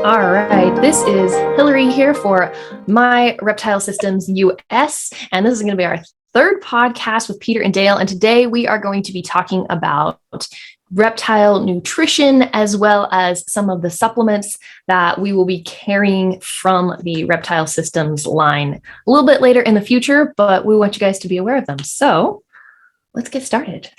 All right, this is Hillary here for My Reptile Systems US, and this is going to be our third podcast with Peter and Dale. And today we are going to be talking about reptile nutrition as well as some of the supplements that we will be carrying from the Reptile Systems line a little bit later in the future, but we want you guys to be aware of them. So let's get started.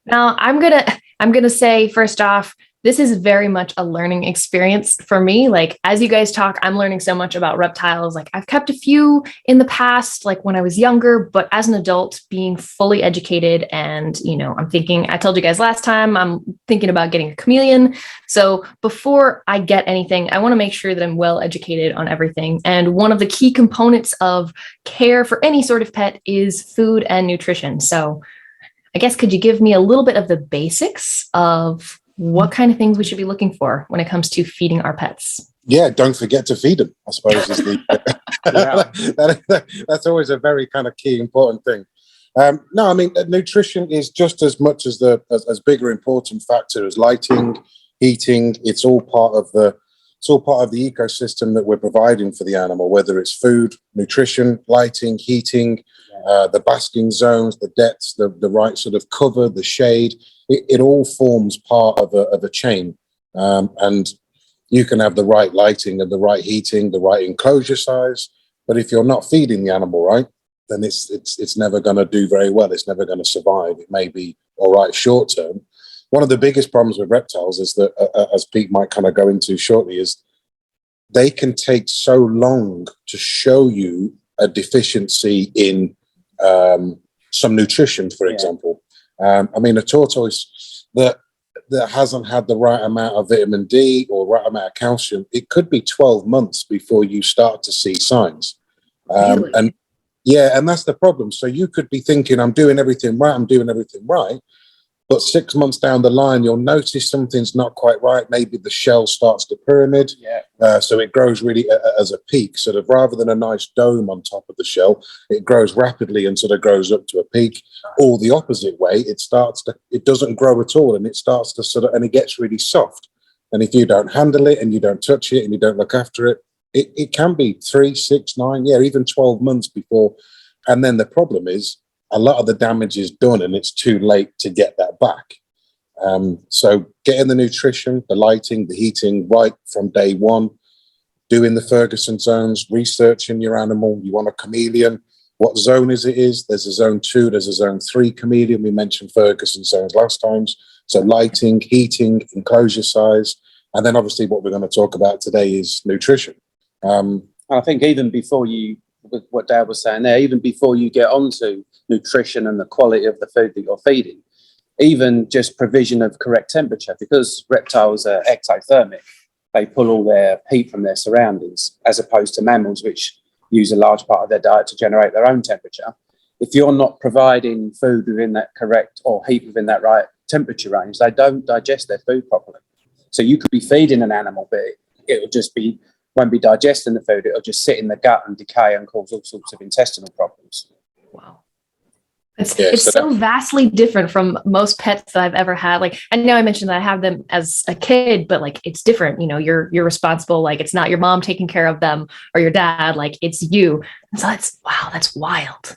Now, I'm gonna say first off, this is very much a learning experience for me. Like, as you guys talk, I'm learning so much about reptiles. Like, I've kept a few in the past, like when I was younger, but as an adult, being fully educated, and I told you guys last time, I'm thinking about getting a chameleon. So before I get anything, I want to make sure that I'm well educated on everything. And one of the key components of care for any sort of pet is food and nutrition. So I guess, could you give me a little bit of the basics of what kind of things we should be looking for when it comes to feeding our pets? Yeah, don't forget to feed them, I suppose, is that's always a very kind of key, important thing. No, I mean, nutrition is just as much as as bigger important factor as lighting, heating. It's all part of the ecosystem that we're providing for the animal, whether it's food, nutrition, lighting, heating, the basking zones, the depths, the right sort of cover, the shade. It all forms part of a chain, and you can have the right lighting and the right heating, the right enclosure size, but if you're not feeding the animal right, then it's never going to do very well. It's never going to survive. It may be all right short term. One of the biggest problems with reptiles is that, as Pete might kind of go into shortly, is they can take so long to show you a deficiency in some nutrition, for example. I mean, a tortoise that hasn't had the right amount of vitamin D or right amount of calcium, it could be 12 months before you start to see signs. Really? And that's the problem. So you could be thinking, I'm doing everything right. But 6 months down the line, you'll notice something's not quite right. Maybe the shell starts to pyramid. So it grows really as a peak, sort of, rather than a nice dome on top of the shell. It grows rapidly and sort of grows up to a peak. Or the opposite way, it doesn't grow at all, and it starts to and it gets really soft. And if you don't handle it and you don't touch it and you don't look after it, it can be 3, 6, 9, even 12 months before. And then the problem is, a lot of the damage is done and it's too late to get that back. So getting the nutrition, the lighting, the heating right from day one, doing the Ferguson zones, researching your animal. You want a chameleon. What zone is? There's a zone 2, there's a zone 3 chameleon. We mentioned Ferguson zones last time. So lighting, heating, enclosure size. And then obviously what we're going to talk about today is nutrition. I think even before with what Dad was saying there, even before you get onto nutrition and the quality of the food that you're feeding, even just provision of correct temperature, because reptiles are ectothermic. They pull all their heat from their surroundings, as opposed to mammals, which use a large part of their diet to generate their own temperature. If you're not providing food within that correct, or heat within that right temperature range, they don't digest their food properly. So you could be feeding an animal, but won't be digesting the food. It'll just sit in the gut and decay and cause all sorts of intestinal problems. Wow. It's so vastly different from most pets that I've ever had. Like, I know I mentioned that I have them as a kid, but like, it's different. You're responsible. Like, it's not your mom taking care of them or your dad. Like, it's you. And so that's wild.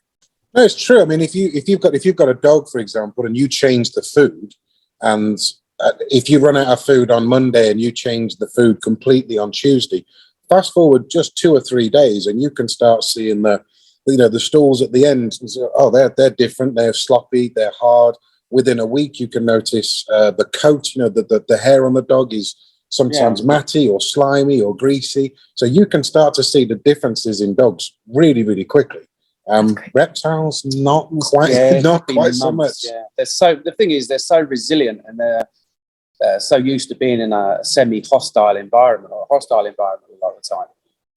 No, it's true. I mean, if you've got a dog, for example, and you change the food, and if you run out of food on Monday and you change the food completely on Tuesday, fast forward just 2 or 3 days, and you can start seeing the stools at the end. Oh, they're different. They're sloppy. They're hard. Within a week, you can notice the coat. The hair on the dog is sometimes matty or slimy or greasy. So you can start to see the differences in dogs really, really quickly. Reptiles, not quite so much. Yeah, the thing is, they're so resilient, and they're so used to being in a semi-hostile environment, or a hostile environment a lot of the time.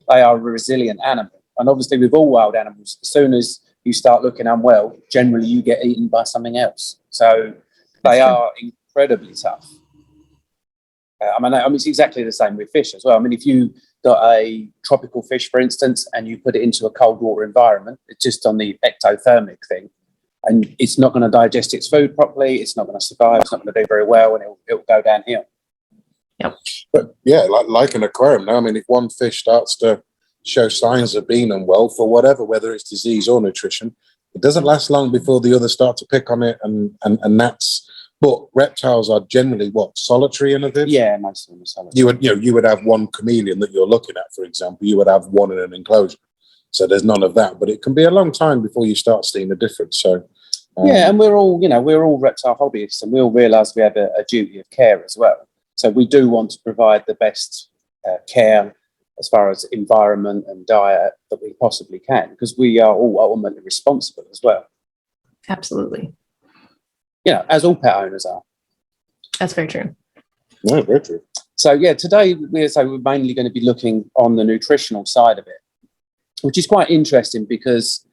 They are a resilient animal. And obviously with all wild animals, as soon as you start looking unwell, generally you get eaten by something else. So they are incredibly tough. I mean, it's exactly the same with fish as well. I mean, if you got a tropical fish, for instance, and you put it into a cold water environment, it's just on the ectothermic thing, and it's not going to digest its food properly, it's not going to survive, it's not going to do very well, and it'll go downhill. But yeah, like an aquarium now. I mean, if one fish starts to show signs of being unwell for whatever, whether it's disease or nutrition, it doesn't last long before the others start to pick on it, and that's. But reptiles are generally what, solitary innovative? Yeah, most of them are solitary. You would have one chameleon that you're looking at, for example. You would have one in an enclosure. So there's none of that. But it can be a long time before you start seeing a difference. So yeah, and we're all reptile hobbyists, and we all realise we have a duty of care as well. So we do want to provide the best care as far as environment and diet that we possibly can, because we are all ultimately responsible as well. Absolutely. As all pet owners are. That's very true. no, very true. So yeah, today we're mainly going to be looking on the nutritional side of it, which is quite interesting because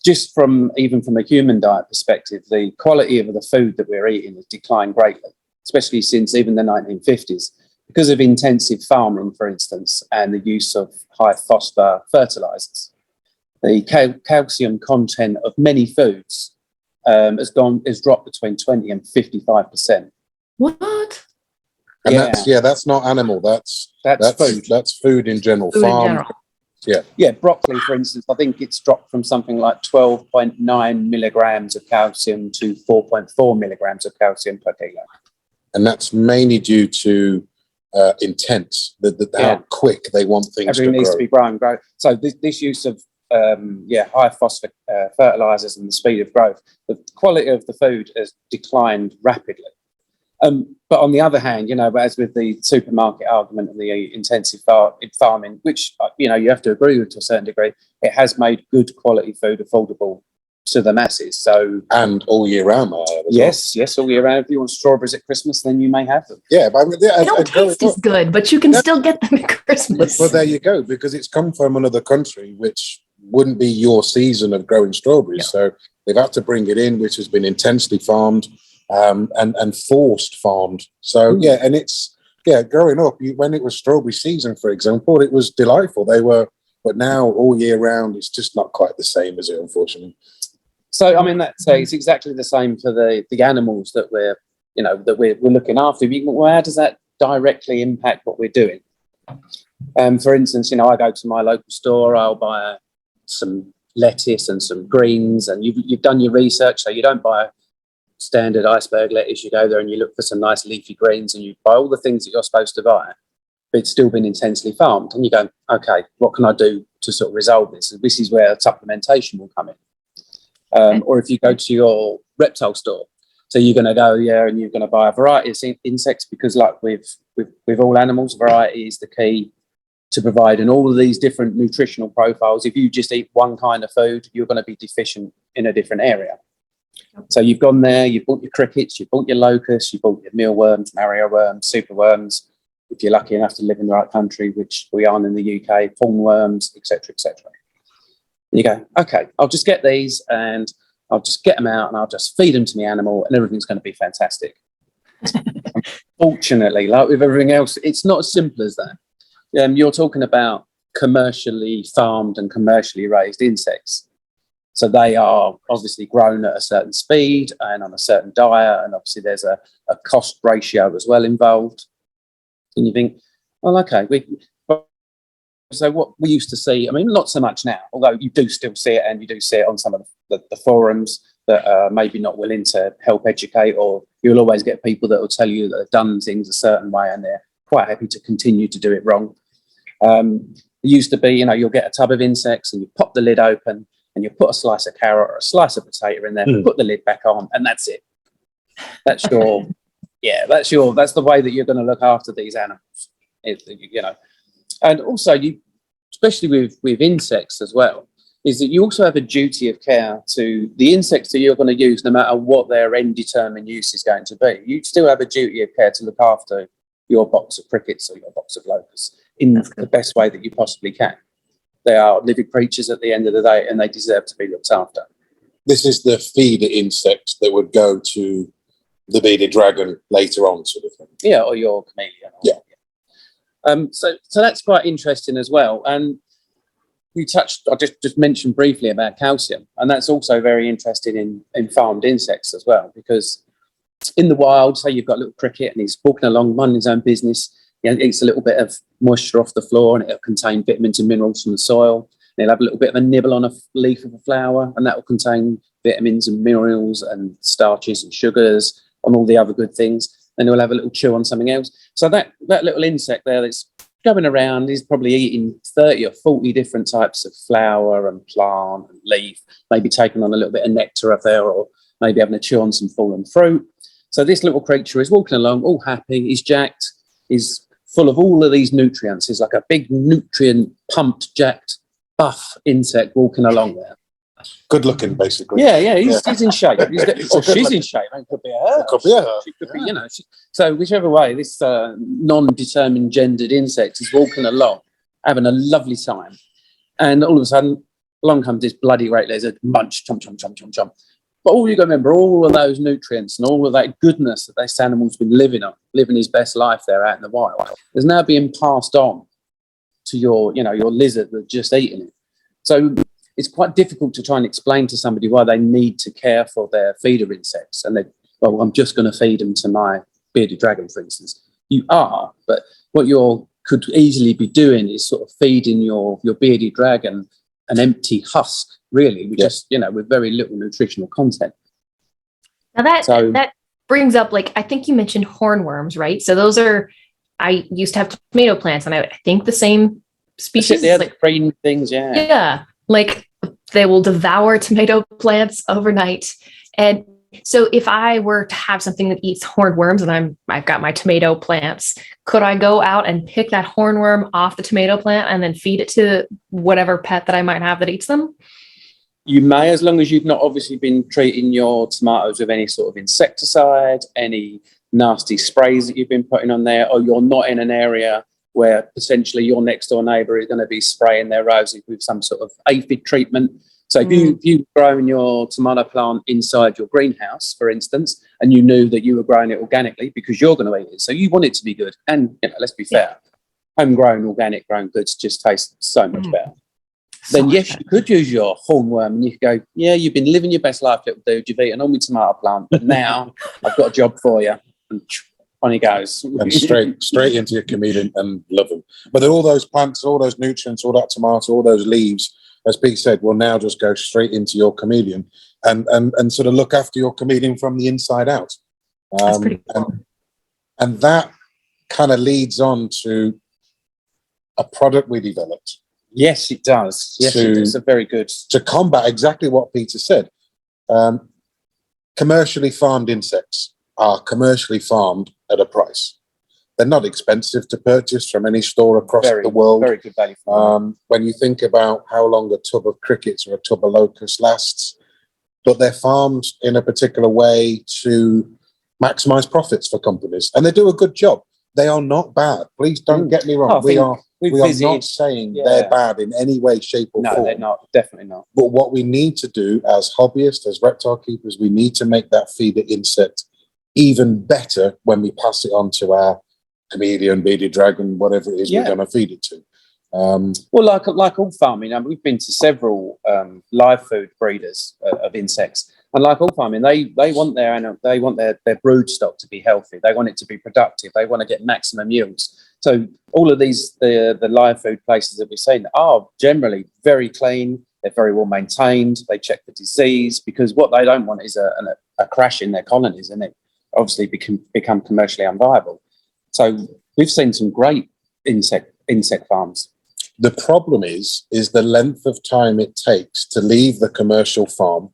just even from a human diet perspective, the quality of the food that we're eating has declined greatly, especially since even the 1950s, because of intensive farming, for instance, and the use of high phosphor fertilizers. The calcium content of many foods has dropped between 20 and 55%. What? And Yeah. that's not animal. That's food. That's food in general. Food in Farm. general. Yeah, broccoli, for instance, I think it's dropped from something like 12.9 milligrams of calcium to 4.4 milligrams of calcium per kilo. And that's mainly due to intent, how quick they want things Everything to needs grow. to be grown. So this use of high phosphate fertilizers and the speed of growth, the quality of the food has declined rapidly. But on the other hand, as with the supermarket argument and the intensive farming, which, you have to agree with to a certain degree, it has made good quality food affordable to the masses. So, and all year round, yes, all year round. If you want strawberries at Christmas, then you may have them. Yeah, but They don't taste as good, but you can still get them at Christmas. Well, there you go, because it's come from another country, which wouldn't be your season of growing strawberries. Yeah. So they've had to bring it in, which has been intensely farmed and forced farmed. So and it's growing up, when it was strawberry season, for example, it was delightful. But now all year round, it's just not quite the same as it, unfortunately. So I mean, it's exactly the same for the animals that we're looking after. Well, how does that directly impact what we're doing? For instance, I go to my local store, I'll buy some lettuce and some greens, and you've done your research, so you don't buy standard iceberg lettuce. You go there and you look for some nice leafy greens, and you buy all the things that you're supposed to buy, but it's still been intensely farmed. And you go, okay, what can I do to sort of resolve this? And this is where supplementation will come in. Or if you go to your reptile store, so you're going to go, and you're going to buy a variety of insects, because like with all animals, variety is the key to providing all of these different nutritional profiles. If you just eat one kind of food, you're going to be deficient in a different area. So you've gone there, you've bought your crickets, you've bought your locusts, you've bought your mealworms, Mario worms, superworms, if you're lucky enough to live in the right country, which we aren't in the UK, hornworms, etc., etc. You go, okay, I'll just get these and I'll just get them out and I'll just feed them to my animal and everything's going to be fantastic. Fortunately, like with everything else, it's not as simple as that. You're talking about commercially farmed and commercially raised insects. So they are obviously grown at a certain speed and on a certain diet, and obviously there's a cost ratio as well involved. And you think, well, okay, so what we used to see, I mean, not so much now, although you do still see it, and you do see it on some of the forums that are maybe not willing to help educate, or you'll always get people that will tell you that they've done things a certain way and they're quite happy to continue to do it wrong. It used to be, you'll get a tub of insects and you pop the lid open and you put a slice of carrot or a slice of potato in there, put the lid back on, and that's it. That's that's the way that you're going to look after these animals, And also, especially with insects as well, is that you also have a duty of care to the insects that you're going to use, no matter what their end determined use is going to be. You still have a duty of care to look after your box of crickets or your box of locusts in the best way that you possibly can. They are living creatures at the end of the day, and they deserve to be looked after. This is the feeder insect that would go to the bearded dragon later on, sort of thing. Yeah, or your chameleon. So that's quite interesting as well. And I just mentioned briefly about calcium, and that's also very interesting in farmed insects as well, because in the wild, say you've got a little cricket and he's walking along, minding his own business, eats a little bit of moisture off the floor and it'll contain vitamins and minerals from the soil. And he'll have a little bit of a nibble on a leaf of a flower and that will contain vitamins and minerals and starches and sugars and all the other good things. And he'll have a little chew on something else. So that little insect there that's going around, he's probably eating 30 or 40 different types of flower and plant and leaf, maybe taking on a little bit of nectar up there or maybe having a chew on some fallen fruit. So this little creature is walking along, all happy, he's jacked, he's full of all of these nutrients. He's like a big nutrient pumped, jacked, buff insect walking along there. Good looking, basically. Yeah, he's in shape. She's in shape. It could be her. It could be her. She could be, so whichever way, this non-determined gendered insect is walking along, having a lovely time. And all of a sudden, along comes this bloody great lizard, munch, chomp, chomp, chomp, chomp, chomp. But all you got to remember, all of those nutrients and all of that goodness that this animal's been living his best life there out in the wild, is now being passed on to your lizard that's just eating it. So it's quite difficult to try and explain to somebody why they need to care for their feeder insects. And I'm just going to feed them to my bearded dragon, for instance. You are, but what you could easily be doing is sort of feeding your bearded dragon an empty husk, really, with very little nutritional content. Now that brings up, like, I think you mentioned hornworms, right? So those are, I used to have tomato plants, and I think the same species. They're like green things, yeah. Yeah, like they will devour tomato plants overnight. And so if I were to have something that eats hornworms and I've got my tomato plants, could I go out and pick that hornworm off the tomato plant and then feed it to whatever pet that I might have that eats them? You may, as long as you've not obviously been treating your tomatoes with any sort of insecticide, any nasty sprays that you've been putting on there, or you're not in an area where potentially your next door neighbour is going to be spraying their roses with some sort of aphid treatment. So if you've grown your tomato plant inside your greenhouse, for instance, and you knew that you were growing it organically because you're going to eat it, so you want it to be good. And let's be fair, homegrown, organic grown goods just taste so much better. Then yes, you could use your hornworm and you could go, yeah, you've been living your best life, little dude. You've eaten all my tomato plant, but now I've got a job for you. And on he goes. And straight into your chameleon and love them. But then all those plants, all those nutrients, all that tomato, all those leaves, as Pete said, will now just go straight into your chameleon and sort of look after your chameleon from the inside out. That's pretty cool. And that kind of leads on to a product we developed. Yes, it does. Yes, it's a very good. To combat exactly what Peter said. Commercially farmed insects are commercially farmed at a price. They're not expensive to purchase from any store across the world. Very good value for money. When you think about how long a tub of crickets or a tub of locusts lasts, but they're farmed in a particular way to maximize profits for companies. And they do a good job. They are not bad. Please don't get me wrong. We are not saying they're bad in any way, shape or form. No, they're not. Definitely not. But what we need to do as hobbyists, as reptile keepers, we need to make that feeder insect even better when we pass it on to our chameleon, bearded dragon, whatever it is we're going to feed it to. Well, like all farming, we've been to several live food breeders of insects, and like all farming, they want their brood stock to be healthy. They want it to be productive. They want to get maximum yields. So all of these the live food places that we've seen are generally very clean. They're very well maintained. They check for disease because what they don't want is a crash in their colonies, and it obviously become commercially unviable. So we've seen some great insect farms. The problem is the length of time it takes to leave the commercial farm,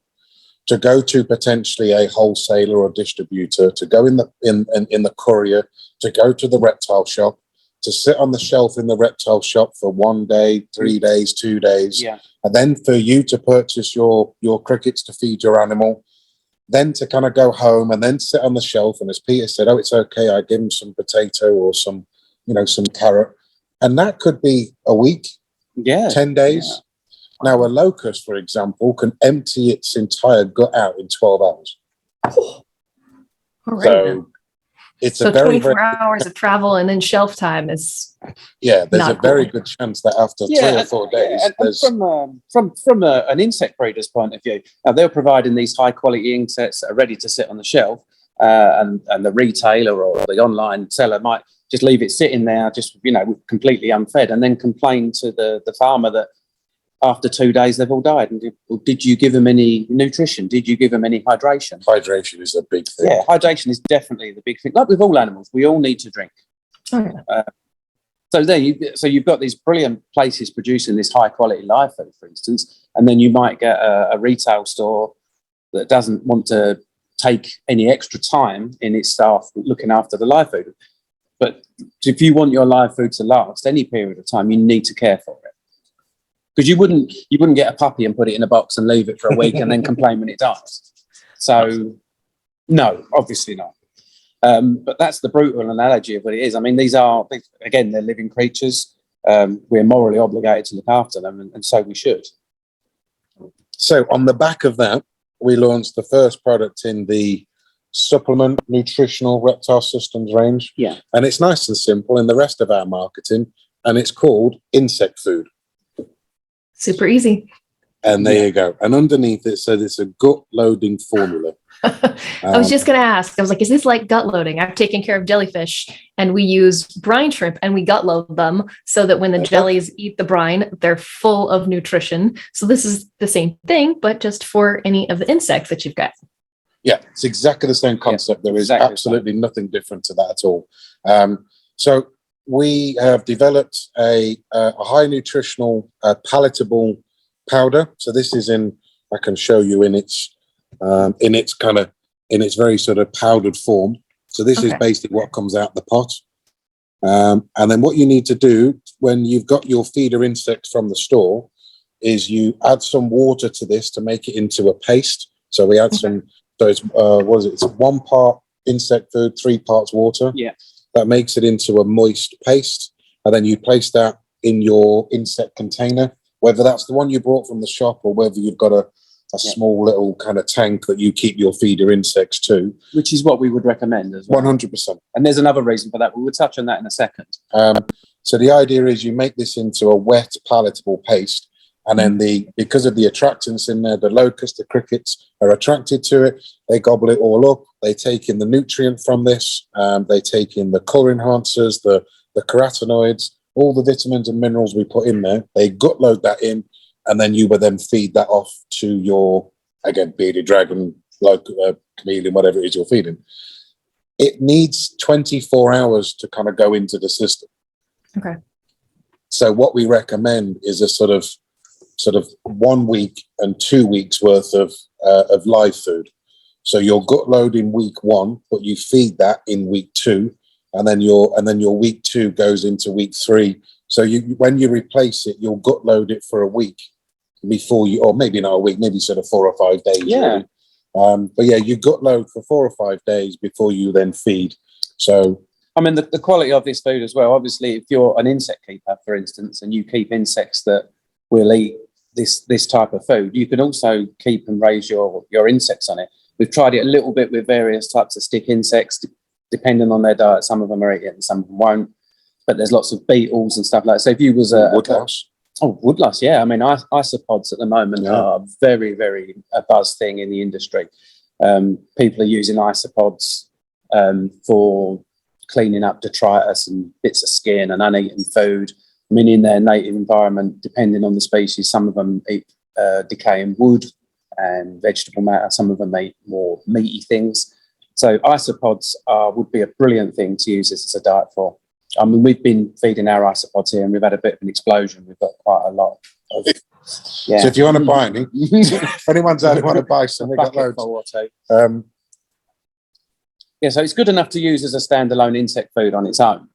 to go to potentially a wholesaler or distributor, to go in the courier, to go to the reptile shop, to sit on the shelf in the reptile shop for 1 day, 3 days, 2 days, and then for you to purchase your crickets to feed your animal, then to kind of go home and then sit on the shelf. And as Peter said, oh, it's okay, I give him some potato or some carrot. And that could be a week, 10 days. Yeah. Now, a locust, for example, can empty its entire gut out in 12 hours. All right. So it's a very 24 hours of travel and then shelf time is there's a very good chance that after 3 or 4 days, and from an insect breeder's point of view, now they're providing these high quality insects that are ready to sit on the shelf. and the retailer or the online seller might just leave it sitting there, just, you know, completely unfed, and then complain to the farmer that after 2 days they've all died. And did you give them any nutrition? Did you give them any hydration? Hydration is a big thing. Yeah, hydration is definitely the big thing. Like with all animals, we all need to drink. Oh, yeah. So you've got these brilliant places producing this high quality live food, for instance, and then you might get a retail store that doesn't want to take any extra time in its staff looking after the live food. But if you want your live food to last any period of time, you need to care for it. Because you wouldn't get a puppy and put it in a box and leave it for a week and then complain when it dies. So no, obviously not. But that's the brutal analogy of what it is. I mean, again, they're living creatures. We're morally obligated to look after them, and so we should. So on the back of that, we launched the first product in the supplement nutritional reptile systems range. Yeah. And it's nice and simple in the rest of our marketing, and it's called insect food. Super easy. And there you go. And underneath it says it's a gut loading formula. I was just going to ask, I was like, is this like gut loading? I've taken care of jellyfish and we use brine shrimp and we gut load them so that when the jellies eat the brine, they're full of nutrition. So this is the same thing, but just for any of the insects that you've got. Yeah, it's exactly the same concept. There is absolutely nothing different to that at all. So we have developed a high nutritional, palatable powder. So this is I can show you in its very sort of powdered form. So this is basically what comes out the pot. And then what you need to do when you've got your feeder insects from the store is you add some water to this to make it into a paste. So we add some, so it's, it's 1 part insect food, 3 parts water. Yeah. That makes it into a moist paste. And then you place that in your insect container, whether that's the one you brought from the shop or whether you've got a small little kind of tank that you keep your feeder insects to. Which is what we would recommend as well. 100%. And there's another reason for that. We will touch on that in a second. So the idea is you make this into a wet, palatable paste. And then because of the attractants in there, the locusts, the crickets are attracted to it. They gobble it all up. They take in the nutrient from this. They take in the color enhancers, the carotenoids, all the vitamins and minerals we put in there. They gut load that in, and then you would then feed that off to your, again, bearded dragon, like chameleon, whatever it is you're feeding. It needs 24 hours to kind of go into the system. Okay. So what we recommend is a sort of 1 week and 2 weeks worth of live food. So you're gut load in week 1, but you feed that in week 2, and then your week 2 goes into week 3. So when you replace it, you'll gut load it for a week before you, or maybe not a week, maybe sort of 4 or 5 days. Yeah. Really. But yeah, you gut load for 4 or 5 days before you then feed. So I mean, the quality of this food as well. Obviously, if you're an insect keeper, for instance, and you keep insects that will eat this type of food, you can also keep and raise your insects on it. We've tried it a little bit with various types of stick insects, depending on their diet. Some of them are eating it and some of them won't. But there's lots of beetles and stuff like that. So if you was woodlouse. Woodlouse, yeah. I mean, isopods at the moment are very, very a buzz thing in the industry. People are using isopods for cleaning up detritus and bits of skin and uneaten food. I mean, in their native environment, depending on the species, some of them eat decaying wood and vegetable matter. Some of them eat more meaty things. So isopods would be a brilliant thing to use this as a diet for. I mean, we've been feeding our isopods here and we've had a bit of an explosion. We've got quite a lot of it. Yeah. So if you want to buy any, if anyone's out there want to buy some, we got loads. Yeah, so it's good enough to use as a standalone insect food on its own.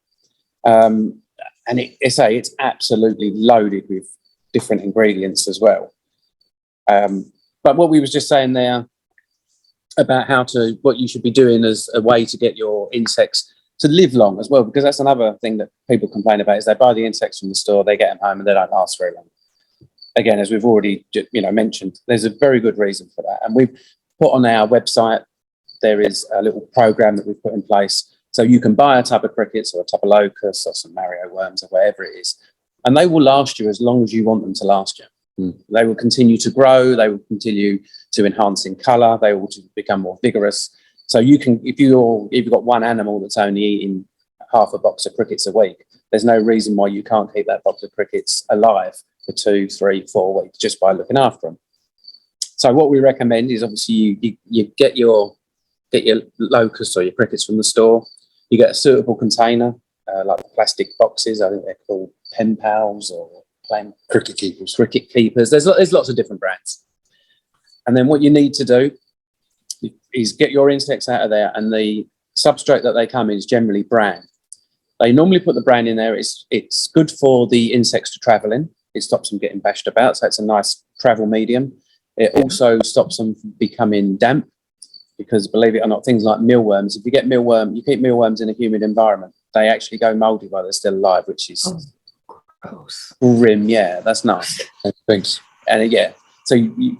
And it's absolutely loaded with different ingredients as well. But what we was just saying there about what you should be doing as a way to get your insects to live long as well, because that's another thing that people complain about is they buy the insects from the store, they get them home and they don't last very long. Again, as we've already mentioned, there's a very good reason for that. And we've put on our website, there is a little program that we've put in place. So you can buy a tub of crickets or a tub of locusts or some Mario worms or whatever it is, and they will last you as long as you want them to last you. They will continue to grow. They will continue to enhance in colour. They will become more vigorous. So you can, if you've got one animal that's only eating half a box of crickets a week, there's no reason why you can't keep that box of crickets alive for 2, 3, 4 weeks just by looking after them. So what we recommend is obviously you get your locusts or your crickets from the store. You get a suitable container, like plastic boxes. I think they're called pen pals or Cricket keepers. Cricket keepers. There's lots of different brands. And then what you need to do is get your insects out of there, and the substrate that they come in is generally bran. They normally put the bran in there. It's good for the insects to travel in. It stops them getting bashed about, so it's a nice travel medium. It also stops them from becoming damp, because believe it or not, things like mealworms, if you keep mealworms in a humid environment, they actually go mouldy while they're still alive, which is gross. grim. Yeah, that's nice. Thanks. And so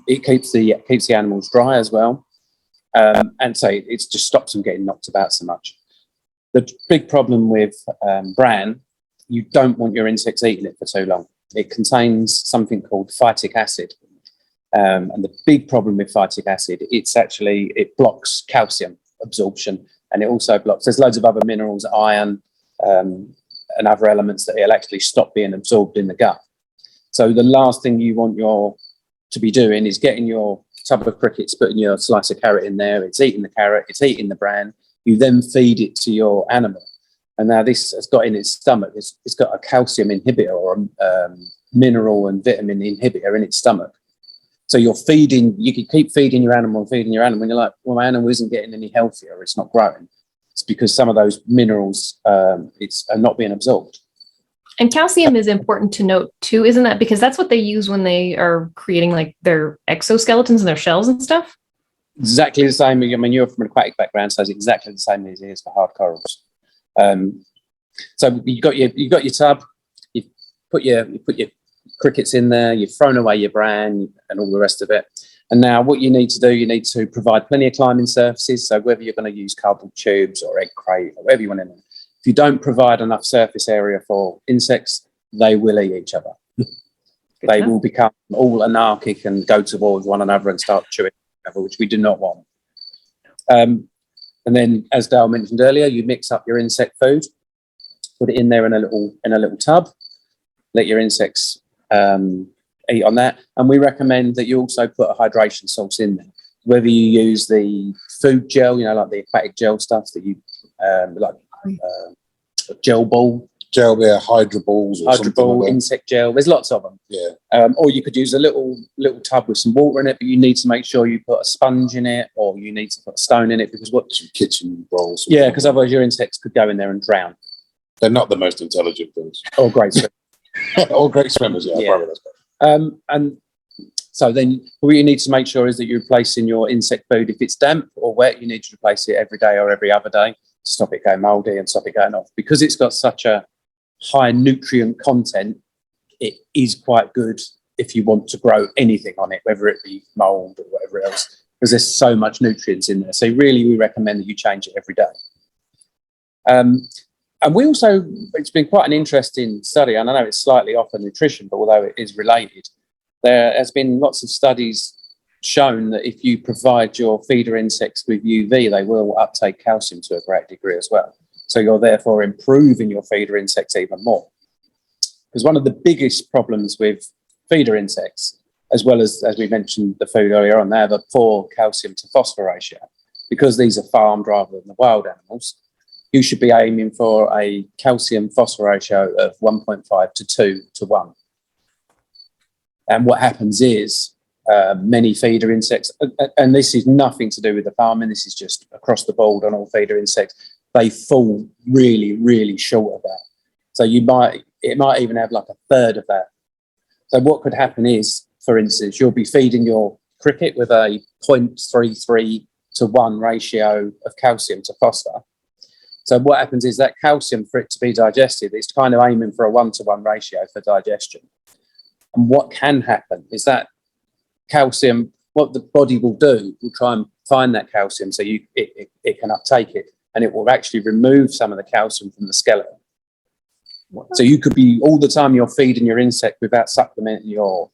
it keeps the animals dry as well. And so it just stops them getting knocked about so much. The big problem with bran, you don't want your insects eating it for too long. It contains something called phytic acid. And the big problem with phytic acid, it blocks calcium absorption, and it also blocks, there's loads of other minerals, iron, and other elements that it'll actually stop being absorbed in the gut. So the last thing you want to be doing is getting your tub of crickets, putting your slice of carrot in there. It's eating the carrot, it's eating the bran. You then feed it to your animal. And now this has got in its stomach, it's got a calcium inhibitor or a mineral and vitamin inhibitor in its stomach. So you can keep feeding your animal, and you're like, well, my animal isn't getting any healthier, it's not growing. It's because some of those minerals are not being absorbed. And calcium is important to note too, isn't that? Because that's what they use when they are creating like their exoskeletons and their shells and stuff. Exactly the same. I mean, you're from an aquatic background, so it's exactly the same as it is for hard corals. So you got your tub, you put your crickets in there, you've thrown away your bran and all the rest of it. And now what you need to do, you need to provide plenty of climbing surfaces. So whether you're going to use cardboard tubes or egg crate or whatever you want in there, if you don't provide enough surface area for insects, they will eat each other. They will become all anarchic and go towards one another and start chewing each other, which we do not want. And then, as Dale mentioned earlier, you mix up your insect food, put it in there in a little tub, let your insects eat on that. And we recommend that you also put a hydration source in there. Whether you use the food gel, like the aquatic gel stuff that you gel ball. Gel, yeah, Hydro balls or something like that. Insect gel. There's lots of them. Yeah. Or you could use a little tub with some water in it, but you need to make sure you put a sponge in it, or you need to put a stone in it, because some kitchen rolls. Yeah, because otherwise your insects could go in there and drown. They're not the most intelligent things. Or great swimmers. Or great swimmers, yeah. Probably that's better. And so then what you need to make sure is that you're replacing your insect food. If it's damp or wet, you need to replace it every day or every other day to stop it going mouldy and stop it going off. Because it's got such a high nutrient content, it is quite good if you want to grow anything on it, whether it be mold or whatever else, because there's so much nutrients in there. So really, we recommend that you change it every day. And we also, it's been quite an interesting study, and I know it's slightly off of nutrition, but although it is related, there has been lots of studies shown that if you provide your feeder insects with UV, they will uptake calcium to a great degree as well. So you're therefore improving your feeder insects even more. Because one of the biggest problems with feeder insects, as well as we mentioned the food earlier on, they have a poor calcium to phosphor ratio. Because these are farmed rather than the wild animals, you should be aiming for a calcium phosphor ratio of 1.5 to 2 to 1. And what happens is many feeder insects, and this is nothing to do with the farming, this is just across the board on all feeder insects, they fall really, really short of that. So it might even have like a third of that. So what could happen is, for instance, you'll be feeding your cricket with a 0.33 to 1 ratio of calcium to phosphor. So what happens is that calcium, for it to be digested, it's kind of aiming for a 1-to-1 ratio for digestion. And what can happen is that calcium, what the body will do, will try and find that calcium so it can uptake it, and it will actually remove some of the calcium from the skeleton. So you could be, all the time you're feeding your insect without supplementing your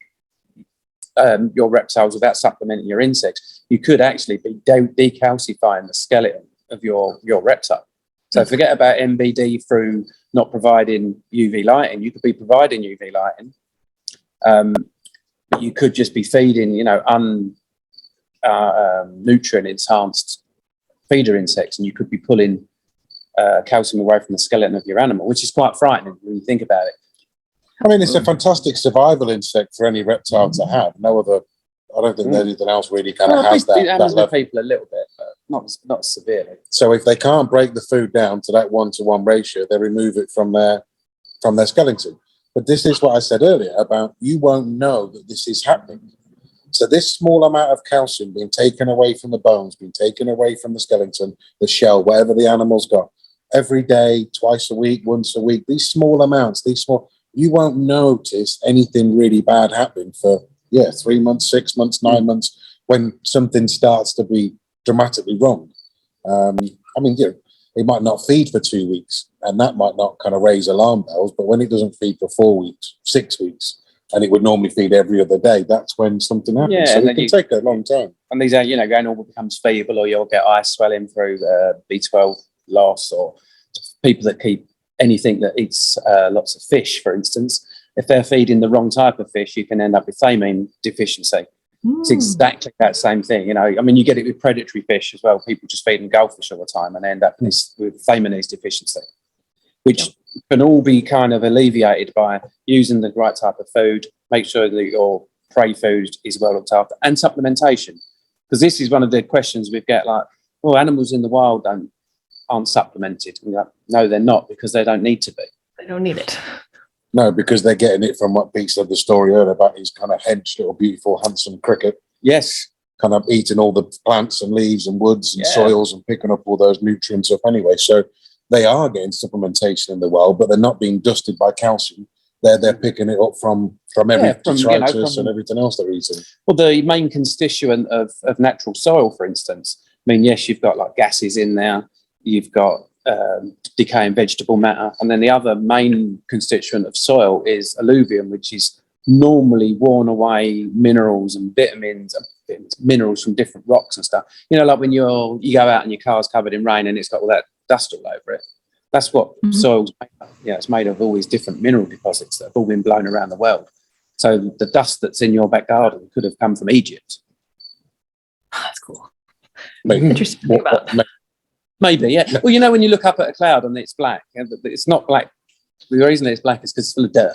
your reptiles without supplementing your insects, you could actually be decalcifying the skeleton of your reptile. So forget about MBD through not providing UV lighting. You could be providing UV lighting. You could just be feeding, nutrient enhanced feeder insects, and you could be pulling calcium away from the skeleton of your animal, which is quite frightening when you think about it. I mean, it's a fantastic survival insect for any reptile to have. No other, I don't think anything else really kind of has that. It happens with people a little bit, but not severely. So if they can't break the food down to that 1-to-1 ratio, they remove it from their skeleton. But this is what I said earlier about you won't know that this is happening. So this small amount of calcium being taken away from the bones, being taken away from the skeleton, the shell, whatever the animal's got, every day, twice a week, once a week, these small amounts, you won't notice anything really bad happening for 3 months, 6 months, 9 months, when something starts to be dramatically wrong. It might not feed for 2 weeks, and that might not kind of raise alarm bells, but when it doesn't feed for 4 weeks, 6 weeks, and it would normally feed every other day, that's when something happens. Yeah, so it can take a long time. And these are, going all becomes feeble, or you'll get eye swelling through B12 loss, or people that keep anything that eats lots of fish, for instance. If they're feeding the wrong type of fish, you can end up with thymine deficiency. It's exactly that same thing. You get it with predatory fish as well. People just feed them goldfish all the time and end up with thymine deficiency, which can all be kind of alleviated by using the right type of food, make sure that your prey food is well looked after, and supplementation. Because this is one of the questions we get, like, well, animals in the wild aren't supplemented. And like, no, they're not, because they don't need to be. They don't need it. No, because they're getting it from what Pete said the story earlier about his kind of hench, little beautiful, handsome cricket. Yes. Kind of eating all the plants and leaves and woods and soils and picking up all those nutrients up anyway. So they are getting supplementation in the wild, but they're not being dusted by calcium. They're picking it up from detritus and everything else they're eating. Well, the main constituent of natural soil, for instance, yes, you've got like gases in there, you've got decaying vegetable matter, and then the other main constituent of soil is alluvium, which is normally worn away minerals and vitamins, minerals from different rocks and stuff. Like when you go out and your car's covered in rain and it's got all that dust all over it. That's what soil's made of. It's made of all these different mineral deposits that have all been blown around the world. So the dust that's in your back garden could have come from Egypt. That's cool. Maybe. Interesting to think about. Maybe, yeah. Well, when you look up at a cloud and it's black, it's not black. The reason it's black is because it's full of dirt.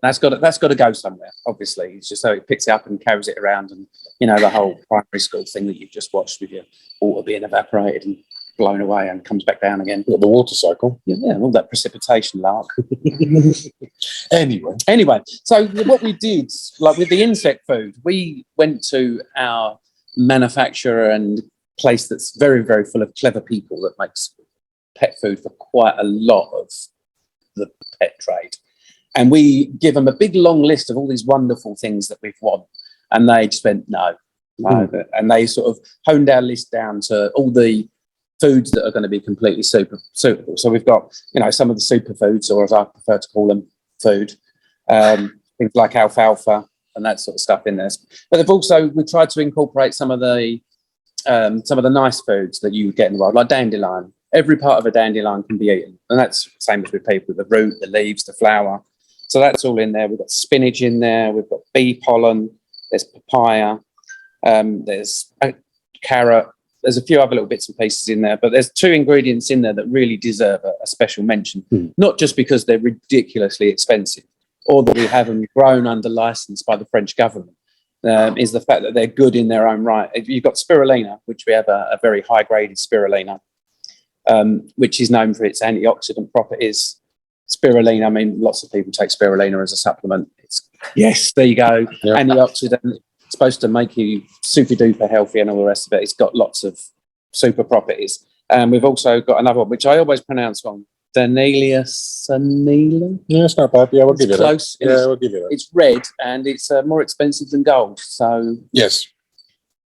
That's got to go somewhere. Obviously, it's just so it picks it up and carries it around, and the whole primary school thing that you've just watched with your water being evaporated and blown away and comes back down again. The water cycle. Yeah, all that precipitation lark. Anyway, so what we did, like with the insect food, we went to our manufacturer and place that's very, very full of clever people that makes pet food for quite a lot of the pet trade. And we give them a big long list of all these wonderful things that we've won. And they just went, no. And they sort of honed our list down to all the foods that are going to be completely suitable. So we've got, some of the superfoods, or as I prefer to call them, food, things like alfalfa and that sort of stuff in there. But we tried to incorporate some of the nice foods that you get in the wild, like dandelion. Every part of a dandelion can be eaten, and that's the same as with people: the root, the leaves, the flower. So that's all in there. We've got spinach in there. We've got bee pollen. There's papaya. There's a carrot. There's a few other little bits and pieces in there, but there's 2 ingredients in there that really deserve a special mention. Not just because they're ridiculously expensive, or that we have them grown under license by the French government. Is the fact that they're good in their own right. You've got spirulina, which we have a very high-graded spirulina, which is known for its antioxidant properties. Spirulina, lots of people take spirulina as a supplement. Yes, there you go. Yep. Antioxidant. It's supposed to make you super duper healthy and all the rest of it. It's got lots of super properties. And we've also got another one, which I always pronounce wrong. Danelia sanila. Yeah, it's not bad. Yeah, we'll give you close. that. Yeah, we'll give you that. It's red and it's more expensive than gold. So yes,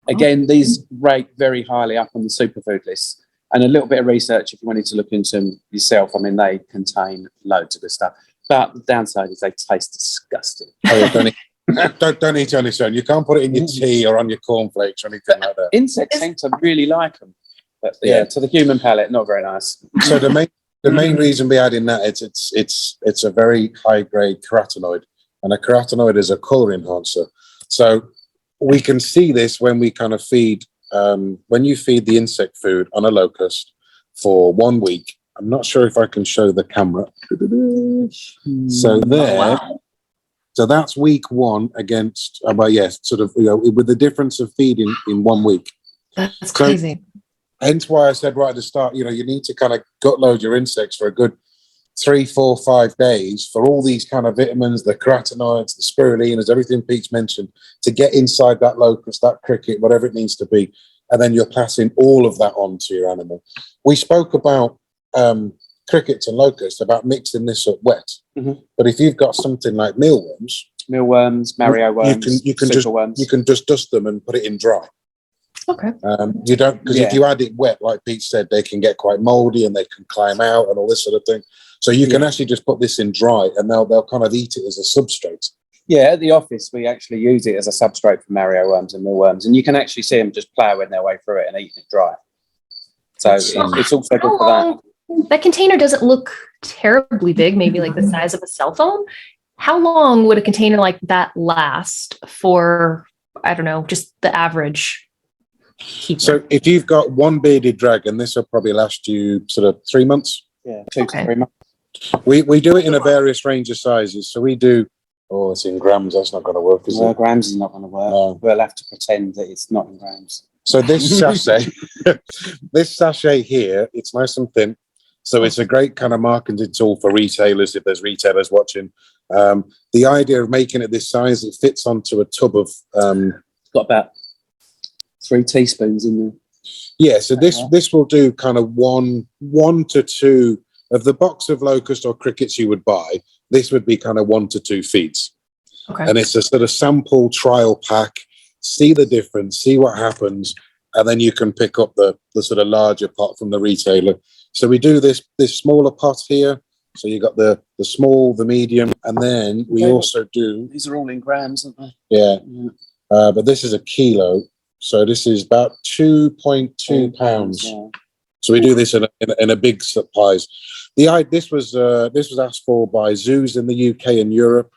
again, these rate very highly up on the superfood list. And a little bit of research, if you wanted to look into them yourself, they contain loads of good stuff. But the downside is they taste disgusting. Oh, yeah, don't eat on its own. You can't put it in your tea or on your cornflakes or anything like that. Insects seem to really like them. But yeah, to the human palate, not very nice. So the main reason behind that it's a very high grade carotenoid, and a carotenoid is a color enhancer. So we can see this when we kind of feed when you feed the insect food on a locust for 1 week. I'm not sure if I can show the camera. So there. Oh, wow. So that's week 1 against, well, yes, sort of, with the difference of feeding in 1 week. That's crazy. Hence why I said right at the start, you need to kind of gut load your insects for a good 3, 4, 5 days for all these kind of vitamins, the carotenoids, the spirulinas, everything Pete's mentioned, to get inside that locust, that cricket, whatever it needs to be. And then you're passing all of that on to your animal. We spoke about crickets and locusts, about mixing this up wet. Mm-hmm. But if you've got something like mealworms, Mario worms, you can just dust them and put it in dry. Okay. You don't, because if you add it wet, like Pete said, they can get quite moldy and they can climb out and all this sort of thing. So you can actually just put this in dry and they'll kind of eat it as a substrate. Yeah, at the office we actually use it as a substrate for Mario worms and mealworms, and you can actually see them just ploughing their way through it and eating it dry. So it's also good for that. That container doesn't look terribly big, maybe like the size of a cell phone. How long would a container like that last for, I don't know, just the average keeper? So if you've got one bearded dragon, this will probably last you sort of 3 months. Yeah, 2 to 3 months. We do it in a various range of sizes. So we do, it's in grams. That's not going to work, is it? Grams is not going to work. No. We'll have to pretend that it's not in grams. So this sachet here, it's nice and thin. So it's a great kind of marketing tool for retailers, if there's retailers watching. The idea of making it this size, it fits onto a tub of... got about 3 teaspoons in there. Yeah, so this will do kind of one to 2 of the box of locust or crickets you would buy. This would be kind of 1 to 2 feeds. Okay. And it's a sort of sample trial pack. See the difference, see what happens, and then you can pick up the sort of larger pot from the retailer. So we do this smaller pot here. So you got the small, the medium, and then we also do... These are all in grams, aren't they? Yeah. But this is a kilo. So this is about 2.2 pounds. Yeah. So we do this in a big supplies. This was asked for by zoos in the UK and Europe,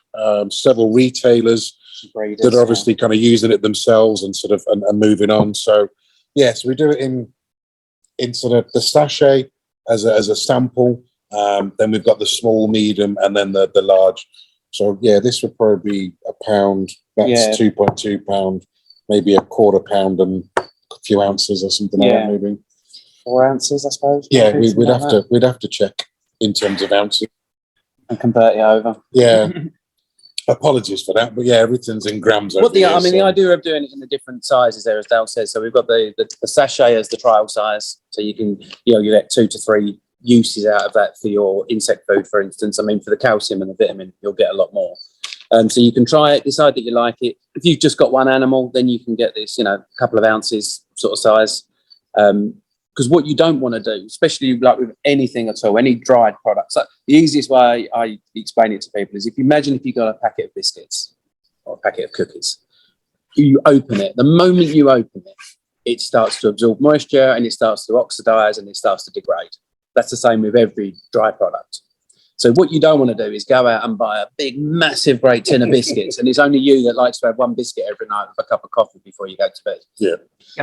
several retailers breeders, that are obviously kind of using it themselves and sort of and moving on. So yes, we do it in sort of the sachet as a sample. Then we've got the small, medium, and then the large. So yeah, this would probably be £1. That's 2.2 pound, maybe a quarter pound and a few ounces or something like that, maybe 4 ounces, I suppose. Yeah, we'd have to check in terms of ounces and convert it over. Yeah. Apologies for that, but yeah, everything's in grams. The idea of doing it in the different sizes there, as Dale says. So we've got the sachet as the trial size, so you can you get 2 to 3 uses out of that for your insect food, for instance. I mean, for the calcium and the vitamin, you'll get a lot more. So you can try it, decide that you like it. If you've just got one animal, then you can get this, a couple of ounces sort of size. Because what you don't want to do, especially like with anything at all, any dried products, like the easiest way I explain it to people is if you got a packet of biscuits or a packet of cookies, you open it. The moment you open it, it starts to absorb moisture and it starts to oxidize and it starts to degrade. That's the same with every dry product. So what you don't want to do is go out and buy a big, massive, great tin of biscuits, and it's only you that likes to have one biscuit every night with a cup of coffee before you go to bed. Yeah.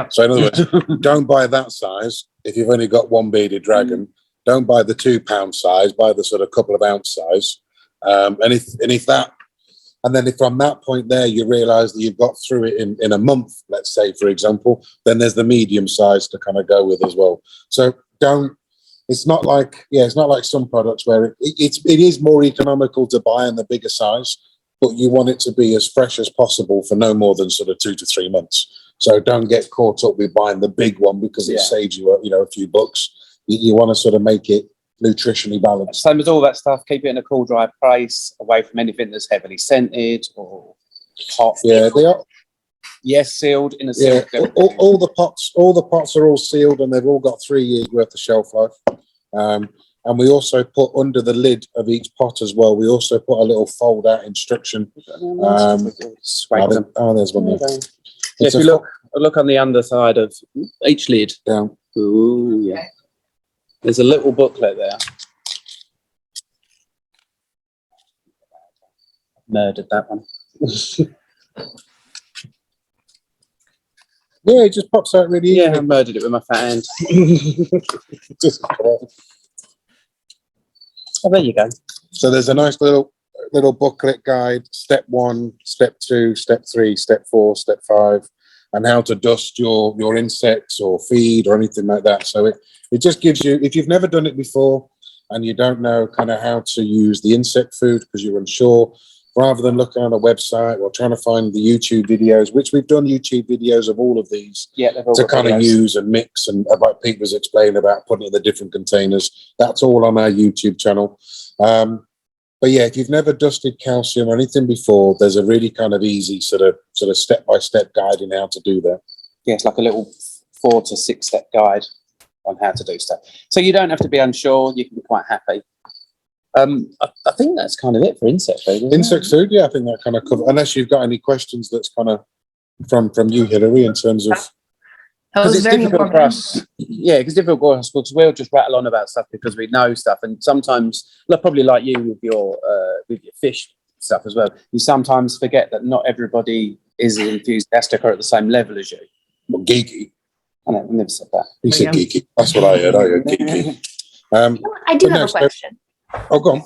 So in other words, don't buy that size if you've only got one bearded dragon. Don't buy the £2 size. Buy the sort of couple of ounce size. And if from that point there you realise that you've got through it in a month, let's say for example, then there's the medium size to kind of go with as well. So don't. It's not like some products where it is more economical to buy in the bigger size, but you want it to be as fresh as possible for no more than sort of 2 to 3 months. So don't get caught up with buying the big one because it saves you a few bucks. You want to sort of make it nutritionally balanced. Same as all that stuff. Keep it in a cool, dry place, away from anything that's heavily scented or hot. Yeah, they are. Yes, sealed in a sealed. Yeah, all the pots are all sealed and they've all got 3 years worth of shelf life. And we also put under the lid of each pot as well, we also put a little fold out instruction. Scrape them. There's one there. Yeah, if you look on the underside of each lid. Down. Ooh, yeah. There's a little booklet there. Murdered that one. Yeah, it just pops out really easy. Yeah, I murdered it with my fat hand. Just, Oh, there you go. so there's a nice little booklet guide, step 1, step 2, step 3, step 4, step 5, and how to dust your insects or feed or anything like that. So it just gives you, if you've never done it before and you don't know kind of how to use the insect food because you're unsure, rather than looking on a website or trying to find the YouTube videos, which we've done YouTube videos of all of these to kind of use and mix, and about Pete was explaining about putting it in the different containers. That's all on our YouTube channel. But yeah, if you've never dusted calcium or anything before, there's a really kind of easy sort of step-by-step guide in how to do that. Yeah, it's like a little 4 to 6 step guide on how to do stuff. So you don't have to be unsure. You can be quite happy. I think that's kind of it for insect food. Insect food, yeah, I think that kind of covers. Unless you've got any questions, that's kind of from you, Hilary, in terms of. Because it's difficult for us. Yeah, because it's difficult for us because we'll just rattle on about stuff because we know stuff, and sometimes, probably like you with your fish stuff as well, you sometimes forget that not everybody is enthusiastic or at the same level as you. Well, geeky. I never said that. He said geeky. That's what I heard. I heard geeky. I do have a question. Oh, go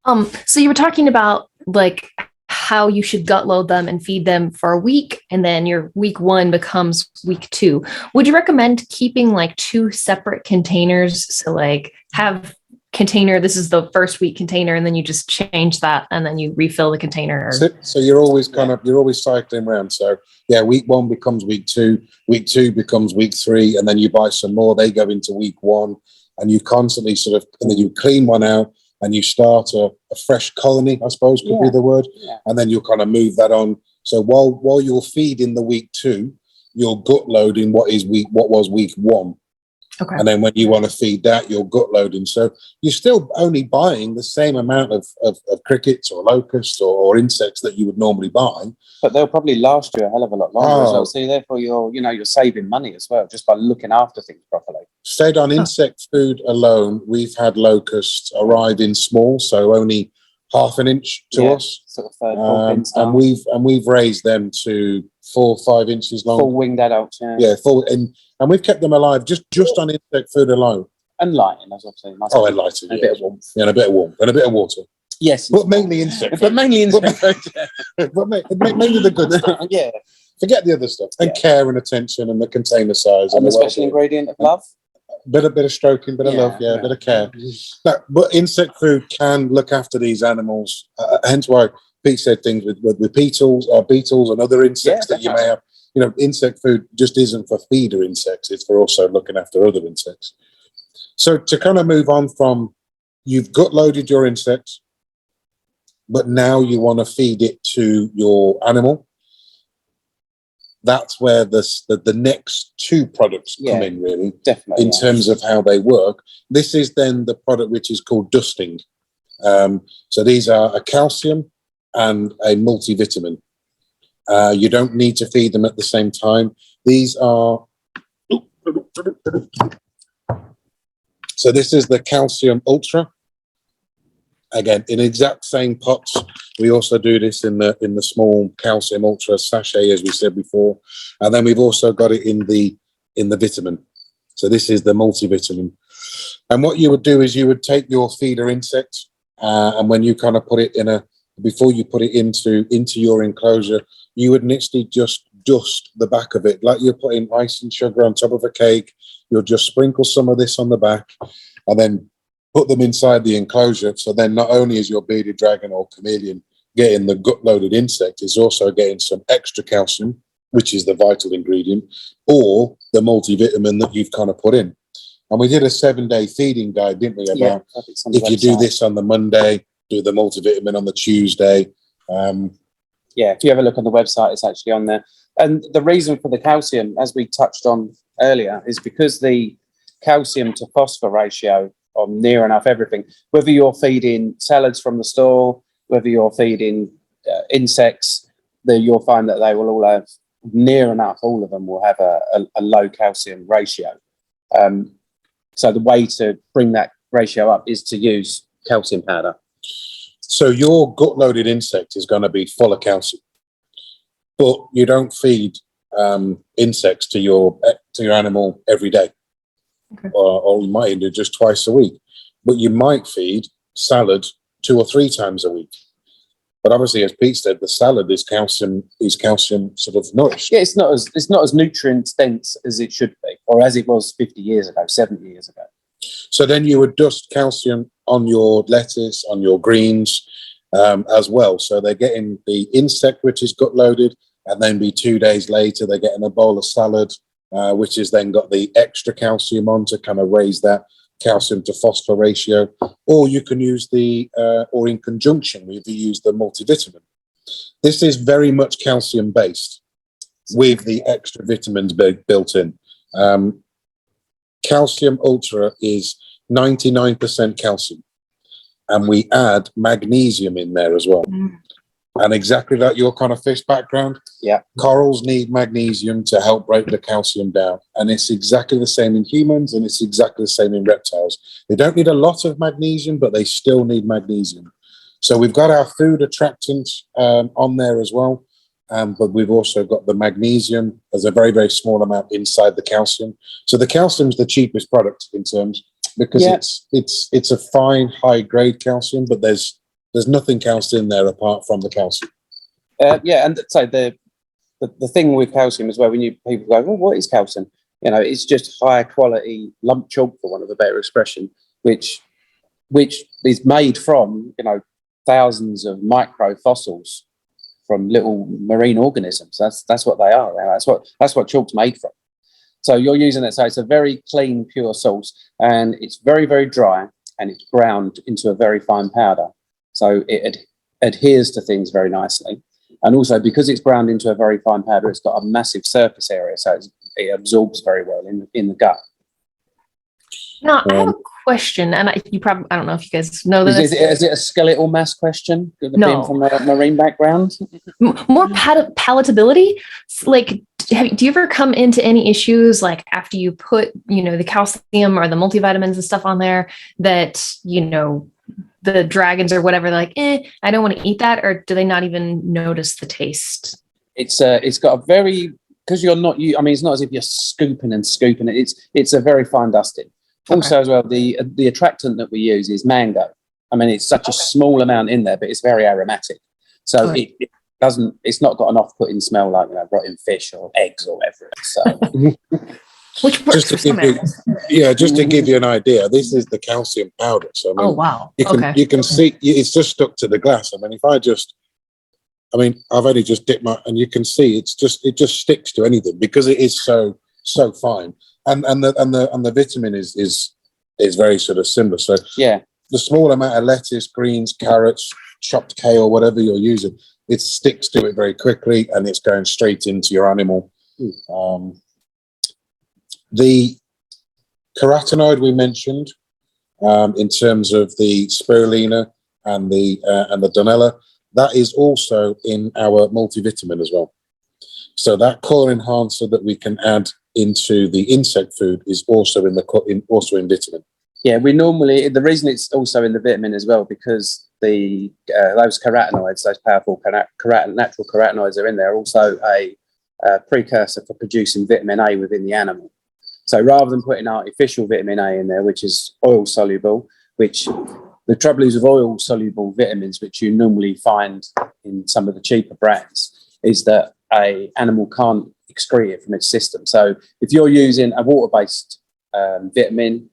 on. So you were talking about like how you should gut load them and feed them for a week, and then your week 1 becomes week 2. Would you recommend keeping like 2 separate containers? So like have container, this is the first week container, and then you just change that and then you refill the container. So you're always you're always cycling around. So yeah, week 1 becomes week 2, week 2 becomes week 3, and then you buy some more, they go into week 1, and you constantly and then you clean one out, and you start a fresh colony, I suppose could be the word, and then you'll kind of move that on. So while you're feeding the week 2, you're gut loading what was week 1. Okay. And then when you want to feed that, you're gut loading. So you're still only buying the same amount of crickets or locusts or insects that you would normally buy. But they'll probably last you a hell of a lot longer as well. So therefore you're saving money as well, just by looking after things properly. Stayed on insect food alone, we've had locusts arrive in small, so only half an inch to us. Sort of third, fourth and we've raised them to 4 or 5 inches long. Full winged adults, yeah. Full, and we've kept them alive just on insect food alone. And lighting, as I've said. And lighting, and a bit of warmth. Yeah, and a bit of warmth. And a bit of water. Yes. But mainly insect. But mainly insect food. But mainly the good stuff. Yeah. Forget the other stuff. And care and attention and the container size. And the special ingredient of love. Bit of stroking, bit of love, a bit of care. No, but insect food can look after these animals. Hence why Pete said things with beetles and other insects that you may have. Insect food just isn't for feeder insects. It's for also looking after other insects. So to kind of move on from, you've gut loaded your insects, but now you want to feed it to your animal. That's where the next 2 products come in, really, definitely, in terms of how they work. This is then the product which is called dusting. So these are a calcium and a multivitamin. You don't need to feed them at the same time. These are... So this is the Calcium Ultra. Again, in exact same pots. We also do this in the small Calcium Ultra sachet, as we said before, and then we've also got it in the vitamin. So this is the multivitamin. And what you would do is you would take your feeder insect, and when you kind of put it before you put it into your enclosure, you would literally just dust the back of it like you're putting ice and sugar on top of a cake. You'll just sprinkle some of this on the back, and then put them inside the enclosure. So then not only is your bearded dragon or chameleon getting the gut-loaded insect, it's also getting some extra calcium, which is the vital ingredient, or the multivitamin that you've kind of put in. And we did a 7-day feeding guide, didn't we? About if you do this on the Monday, do the multivitamin on the Tuesday. If you have a look on the website, it's actually on there. And the reason for the calcium, as we touched on earlier, is because the calcium to phosphor ratio on near enough everything. Whether you're feeding salads from the store, whether you're feeding insects, you'll find that they will all have near enough. All of them will have a low calcium ratio. So the way to bring that ratio up is to use calcium powder. So your gut-loaded insect is going to be full of calcium, but you don't feed insects to your animal every day, Okay. or you might do just twice a week. But you might feed salad 2 or 3 times a week. But obviously, as Pete said, the salad is calcium sort of nourished. Yeah, it's not as nutrient dense as it should be, or as it was 50 years ago, 70 years ago. So then you would dust calcium on your lettuce, on your greens as well. So they're getting the insect, which is gut loaded, and then 2 days later, they're getting a bowl of salad, which has then got the extra calcium on to kind of raise that calcium to phosphor ratio. Or you can use or in conjunction with, you use the multivitamin. This is very much calcium based with the extra vitamins built in. Calcium Ultra is 99% calcium, and we add magnesium in there as well. And exactly like your kind of fish background, yeah, corals need magnesium to help break the calcium down, and it's exactly the same in humans, and it's exactly the same in reptiles. They don't need a lot of magnesium, but they still need magnesium. So we've got our food attractants on there as well. But we've also got the magnesium as a very, very small amount inside the calcium. So the calcium's the cheapest product in terms, because it's a fine, high grade calcium, but there's nothing else in there apart from the calcium. And so the thing with calcium is where people go, well, what is calcium? It's just high quality lump chalk, for want of a better expression, which is made from thousands of micro fossils from little marine organisms. That's what they are. That's what chalk's made from. So you're using it. So it's a very clean, pure source, and it's very, very dry, and it's ground into a very fine powder. So it adheres to things very nicely. And also, because it's ground into a very fine powder, it's got a massive surface area, so it absorbs very well in the gut. Now, I have a question, and I don't know if you guys know this. Is it a skeletal mass question? No. Being from a marine background? More palatability. Like, do you ever come into any issues, like after you put, the calcium or the multivitamins and stuff on there, that, the dragons or whatever, they're like, I don't want to eat that, or do they not even notice the taste? It's got a very, because you're not, it's not as if you're scooping and scooping it. It's a very fine dusting. Okay. Also, as well, the attractant that we use is mango. It's such a small amount in there, but it's very aromatic. So it's not got an off-putting smell like rotten fish or eggs or whatever. So which works for some animals. Just to give you an idea, this is the calcium powder. So oh wow, you can see it's just stuck to the glass. I've only just dipped and you can see it just sticks to anything because it is so fine. And the vitamin is very sort of similar. So yeah, the small amount of lettuce, greens, carrots, chopped kale, whatever you're using, it sticks to it very quickly, and it's going straight into your animal. The carotenoid we mentioned, in terms of the spirulina and the donella, that is also in our multivitamin as well. So that color enhancer that we can add into the insect food is also in vitamin. Yeah, the reason it's also in the vitamin as well, because those carotenoids, those powerful natural carotenoids are in there, also a precursor for producing vitamin A within the animal. So rather than putting artificial vitamin A in there, which is oil soluble, which the trouble is with oil soluble vitamins, which you normally find in some of the cheaper brands, is that an animal can't excrete it from its system. So if you're using a water-based vitamin,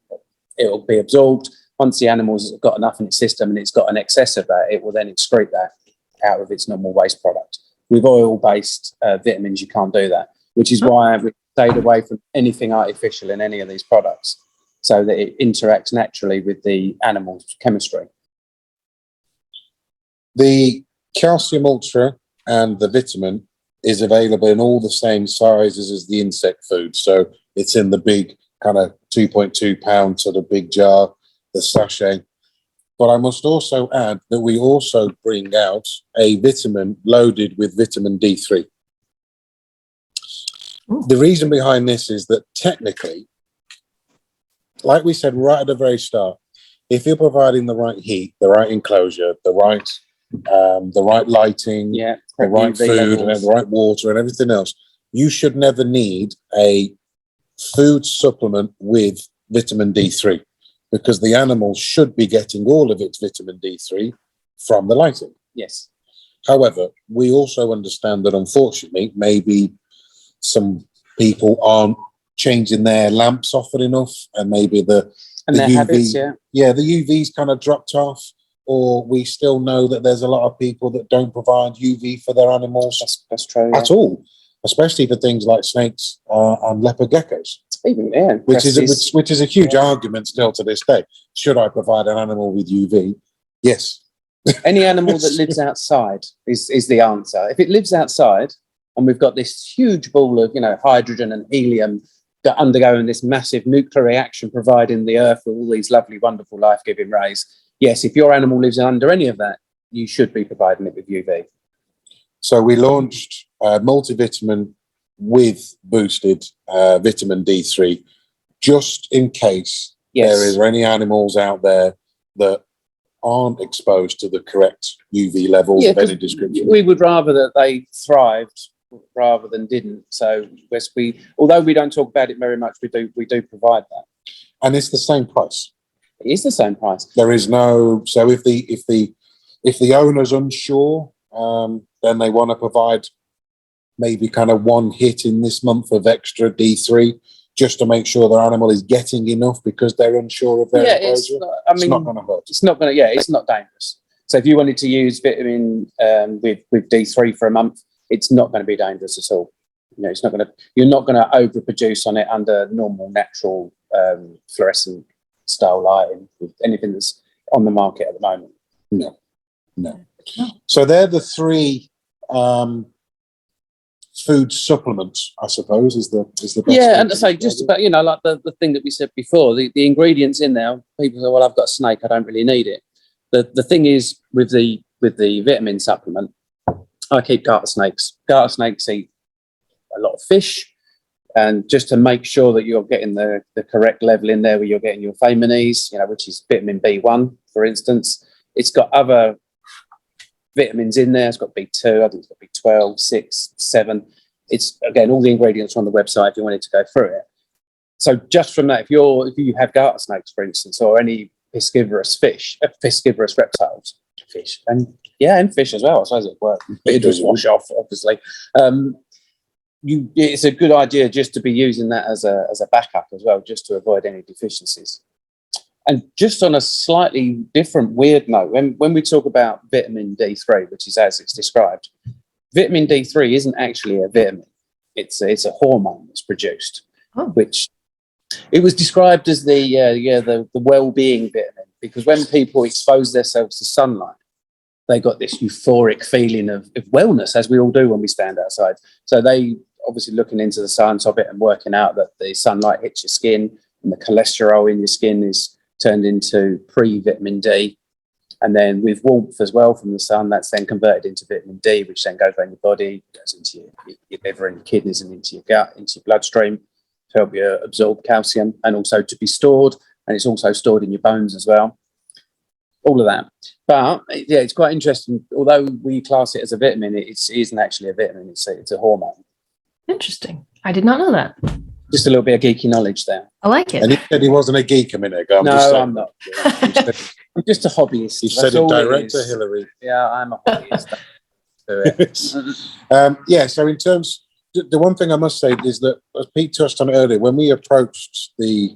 it will be absorbed. Once the animal's got enough in its system and it's got an excess of that, it will then excrete that out of its normal waste product. With oil-based vitamins, you can't do that, which is why we stayed away from anything artificial in any of these products, so that it interacts naturally with the animal's chemistry. The calcium ultra and the vitamin is available in all the same sizes as the insect food. So it's in the big kind of 2.2 pound sort of big jar. the sachet. But I must also add that we also bring out a vitamin loaded with vitamin D3. The reason behind this is that technically, like we said right at the very start, if you're providing the right heat, the right enclosure, the right lighting, Yeah, the right UV food, levels. and the right water, and everything else, you should never need a food supplement with vitamin D3, because the animal should be getting all of its vitamin D3 from the lighting. Yes. However, we also understand that unfortunately, maybe some people aren't changing their lamps often enough, and maybe the Their UV, habits, yeah. the UV's kind of dropped off, or we still know that there's a lot of people that don't provide UV for their animals That's true. at all, especially for things like snakes and leopard geckos. Even, yeah. Which is a huge argument still to this day. Should I provide an animal with UV? Yes. Any animal that lives outside is the answer. If it lives outside, and we've got this huge ball of, hydrogen and helium that undergoing this massive nuclear reaction, providing the earth with all these lovely, wonderful, life-giving rays. Yes, if your animal lives under any of that, you should be providing it with UV. So we launched multivitamin with boosted vitamin D3, just in case there is any animals out there that aren't exposed to the correct UV levels of any description. We would rather that they thrived rather than didn't. So although we don't talk about it very much, we do provide that. And it's the same price. It is the same price. There is no, so if the owner's unsure, then they want to provide maybe kind of one hit in this month of extra D3 just to make sure their animal is getting enough because they're unsure of their exposure. It's not going to hurt. It's not going to, it's not dangerous. So if you wanted to use vitamin with D3 for a month, it's not going to be dangerous at all. It's not going to, you're not going to overproduce on it under normal, natural, fluorescent style lighting with anything that's on the market at the moment. No. So they're the three food supplements, I suppose, is the best. Yeah, and to say just about, like the thing that we said before, the ingredients in there, people say, well, I've got a snake, I don't really need it. The thing is with the vitamin supplement, I keep garter snakes. Garter snakes eat a lot of fish, and just to make sure that you're getting the correct level in there where you're getting your manganese, which is vitamin B1, for instance. It's got other vitamins in there. It's got B2, I think it's got B12, 6, 7. It's, again, all the ingredients are on the website if you wanted to go through it. So just from that, if you have garter snakes, for instance, or any piscivorous reptiles, fish, and fish as well, I suppose it works. It does wash off, obviously. It's a good idea just to be using that as a backup as well, just to avoid any deficiencies. And just on a slightly different weird note, when we talk about vitamin D3, which is as it's described, vitamin D3 isn't actually a vitamin. It's a hormone that's produced, which it was described as the well-being vitamin, because when people expose themselves to sunlight, they got this euphoric feeling of wellness, as we all do when we stand outside. So they obviously looking into the science of it and working out that the sunlight hits your skin and the cholesterol in your skin is turned into pre-vitamin D. And then with warmth as well from the sun, that's then converted into vitamin D, which then goes around your body, goes into your liver and your kidneys and into your gut, into your bloodstream to help you absorb calcium and also to be stored. And it's also stored in your bones as well. All of that. But yeah, it's quite interesting. Although we class it as a vitamin, it isn't actually a vitamin. It's a hormone. Interesting. I did not know that. Just a little bit of geeky knowledge there. I like it. And he said he wasn't a geek a minute ago. I'm not. I'm just a hobbyist. You said it direct to Hillary. Yeah, I'm a hobbyist. So in terms, the one thing I must say is that, as Pete touched on earlier, when we approached the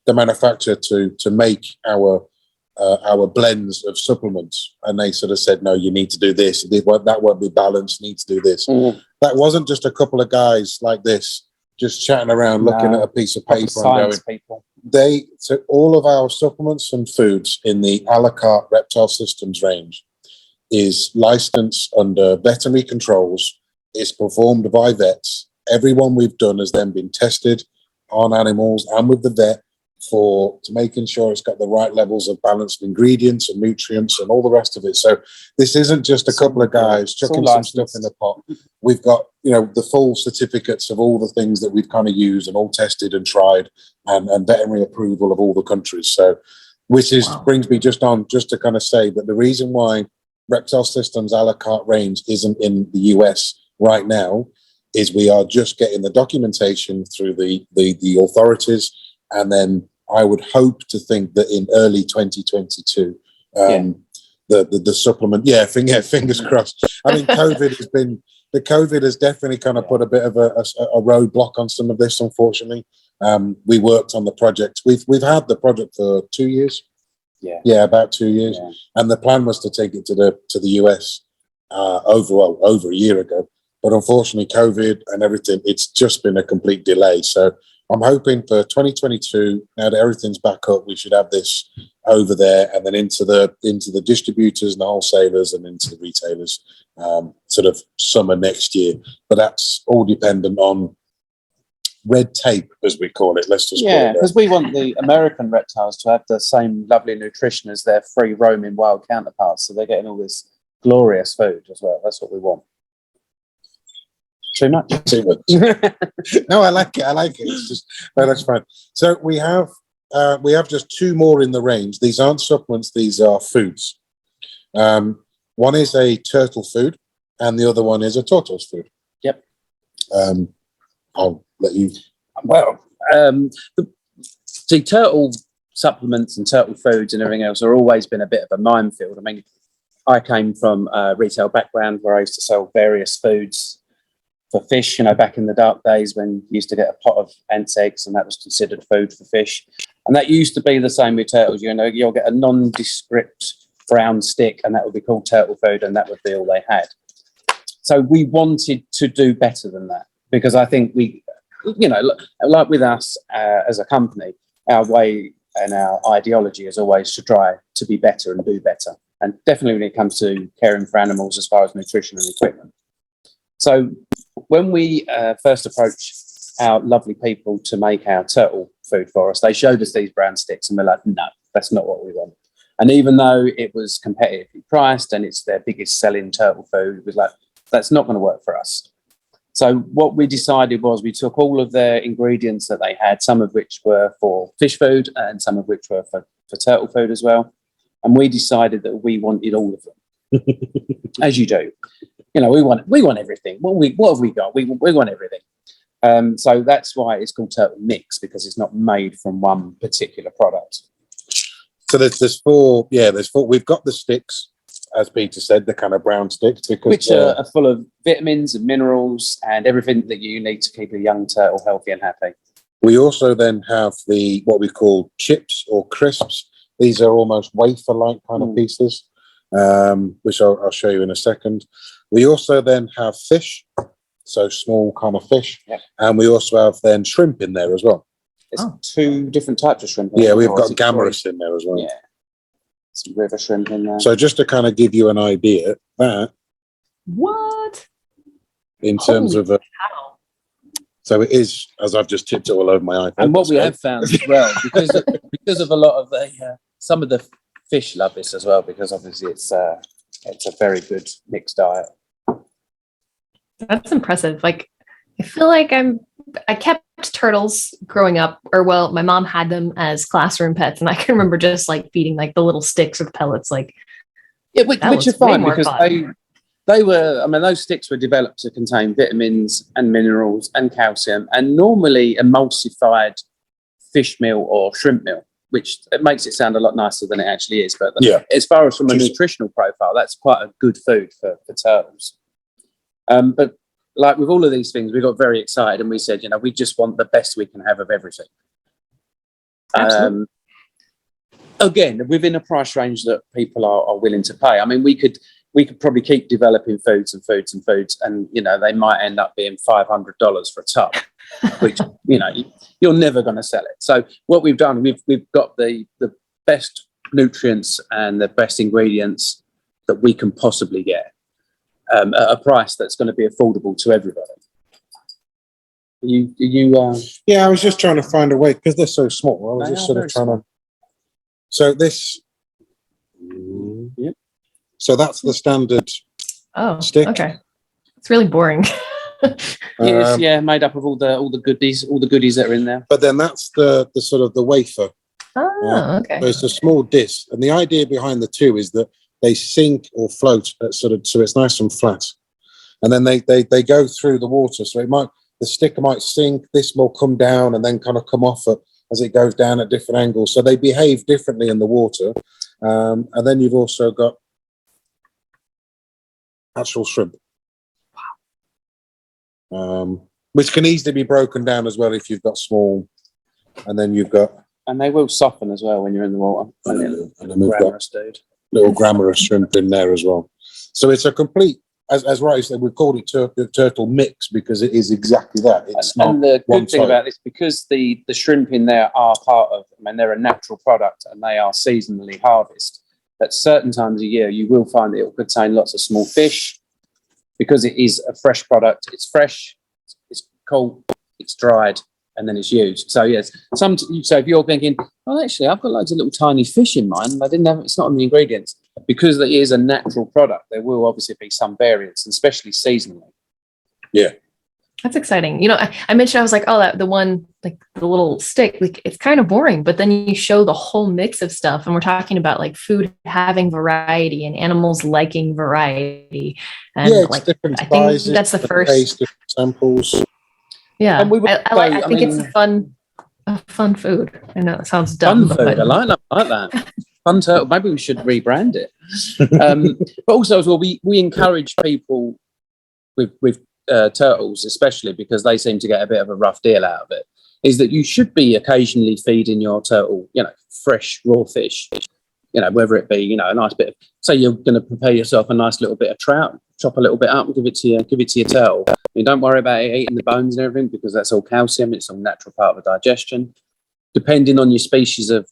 manufacturer to make our blends of supplements, and they sort of said, no, you need to do this, that won't be balanced, need to do this. That wasn't just a couple of guys like this just chatting around looking at a piece of paper and going, people. So all of our supplements and foods in the a la carte Reptile Systems range is licensed under veterinary controls. It's performed by vets. Everyone we've done has then been tested on animals and with the vet to making sure it's got the right levels of balanced ingredients and nutrients and all the rest of it. So this isn't just a couple of guys chucking some stuff in the pot. We've got, the full certificates of all the things that we've kind of used and all tested and tried, and veterinary approval of all the countries. So, which brings me just to kind of say that the reason why Reptile Systems a la carte range isn't in the US right now is we are just getting the documentation through the authorities, and then I would hope to think that in early 2022, the supplement, fingers crossed. I mean, COVID has definitely kind of put a bit of a roadblock on some of this, unfortunately. We worked on the project. We've had the project for 2 years. Yeah, about 2 years. Yeah. And the plan was to take it to the US over a year ago. But unfortunately, COVID and everything, it's just been a complete delay. So I'm hoping for 2022, now that everything's back up, we should have this over there and then into the distributors and the wholesalers and into the retailers sort of summer next year. But that's all dependent on red tape, as we call it. Let's just call it. Because we want the American reptiles to have the same lovely nutrition as their free roaming wild counterparts. So they're getting all this glorious food as well. That's what we want. Too much. No, I like it. It's just that's fine. So we have just two more in the range. These aren't supplements, these are foods. One is a turtle food and the other one is a tortoise food. Yep. I'll let you. Well, the turtle supplements and turtle foods and everything else have always been a bit of a minefield. I mean, I came from a retail background where I used to sell various foods for fish, back in the dark days when you used to get a pot of ants' eggs and that was considered food for fish. And that used to be the same with turtles. You'll get a nondescript brown stick and that would be called turtle food and that would be all they had. So we wanted to do better than that because I think we, like with us as a company, our way and our ideology is always to try to be better and do better. And definitely when it comes to caring for animals as far as nutrition and equipment. So when we first approached our lovely people to make our turtle food for us, they showed us these brown sticks and we're like, no, that's not what we want. And even though it was competitively priced and it's their biggest selling turtle food, it was like, that's not going to work for us. So what we decided was we took all of their ingredients that they had, some of which were for fish food and some of which were for turtle food as well. And we decided that we wanted all of them, as you do. We want everything. What have we got? We want everything. So that's why it's called turtle mix, because it's not made from one particular product. So there's four. We've got the sticks, as Peter said, the kind of brown sticks, which are full of vitamins and minerals and everything that you need to keep a young turtle healthy and happy. We also then have what we call chips or crisps. These are almost wafer-like kind of pieces, which I'll show you in a second. We also then have fish, so small kind of fish, and we also have then shrimp in there as well. There's two different types of shrimp. Yeah, we've got gammarus in there as well. Yeah, some river shrimp in there. So just to kind of give you an idea, that what in terms of so it is, as I've just tipped it all over my iPad. And what we have found as well, because of a lot of some of the fish love this as well, because obviously it's a very good mixed diet. That's impressive. Like, I feel like I kept turtles growing up, or well, my mom had them as classroom pets, and I can remember just like feeding like the little sticks or pellets. Like, which are fine because they were. I mean, those sticks were developed to contain vitamins and minerals and calcium, and normally emulsified fish meal or shrimp meal, which it makes it sound a lot nicer than it actually is. But as far as from a nutritional profile, that's quite a good food for turtles. But like with all of these things, we got very excited and we said, we just want the best we can have of everything. Again, within a price range that people are willing to pay. I mean, we could probably keep developing foods, and they might end up being $500 for a tub, which you're never going to sell it. So what we've done, we've got the best nutrients and the best ingredients that we can possibly get. At a price that's going to be affordable to everybody. Yeah, I was just trying to find a way because they're so small. I was They just are sort of very trying small. to. So this. Yep. So that's the standard Oh, stick. okay. It's really boring. Yes, made up of all the goodies that are in there. But then that's the sort of the wafer. Oh, okay. So it's a small disc, and the idea behind the two is that they sink or float at sort of, so it's nice and flat, and then they go through the water. So the stick might sink, this will come down, and then kind of come off as it goes down at different angles. So they behave differently in the water, and then you've also got actual shrimp, which can easily be broken down as well if you've got small, and then you've got. And they will soften as well when you're in the water. And then we've got dude. little grammarous shrimp in there as well. So it's a complete, as Riley said, we've called it turtle mix because it is exactly that. It's not and the one good thing type. about this, because the shrimp in there are part of, they're a natural product and they are seasonally harvested. At certain times of year, you will find that it will contain lots of small fish because it is a fresh product. It's fresh, it's cold, it's dried, and then it's used. So yes, so if you're thinking, well, actually, I've got loads of little tiny fish in mine, I didn't have. It's not in the ingredients because it is a natural product. There will obviously be some variance, and especially seasonally. Yeah, That's exciting. You know, I mentioned I was like, oh, the one like the little stick, like it's kind of boring. But then you show the whole mix of stuff, and we're talking about like food having variety and animals liking variety. And yeah, it's like different I think sizes, that's the different first. taste, different samples. Yeah, And we will I go- think it's a fun food. I know it sounds dumb, Fun food. but I like that. Fun turtle. Maybe we should rebrand it. But also as well, we encourage people with turtles, especially because they seem to get a bit of a rough deal out of it, is that you should be occasionally feeding your turtle, fresh raw fish. Whether it be, a nice bit of, say you're going to prepare yourself a nice little bit of trout, chop a little bit up and give it to your turtle. Don't worry about it eating the bones and everything because that's all calcium. It's a natural part of the digestion. Depending on your species of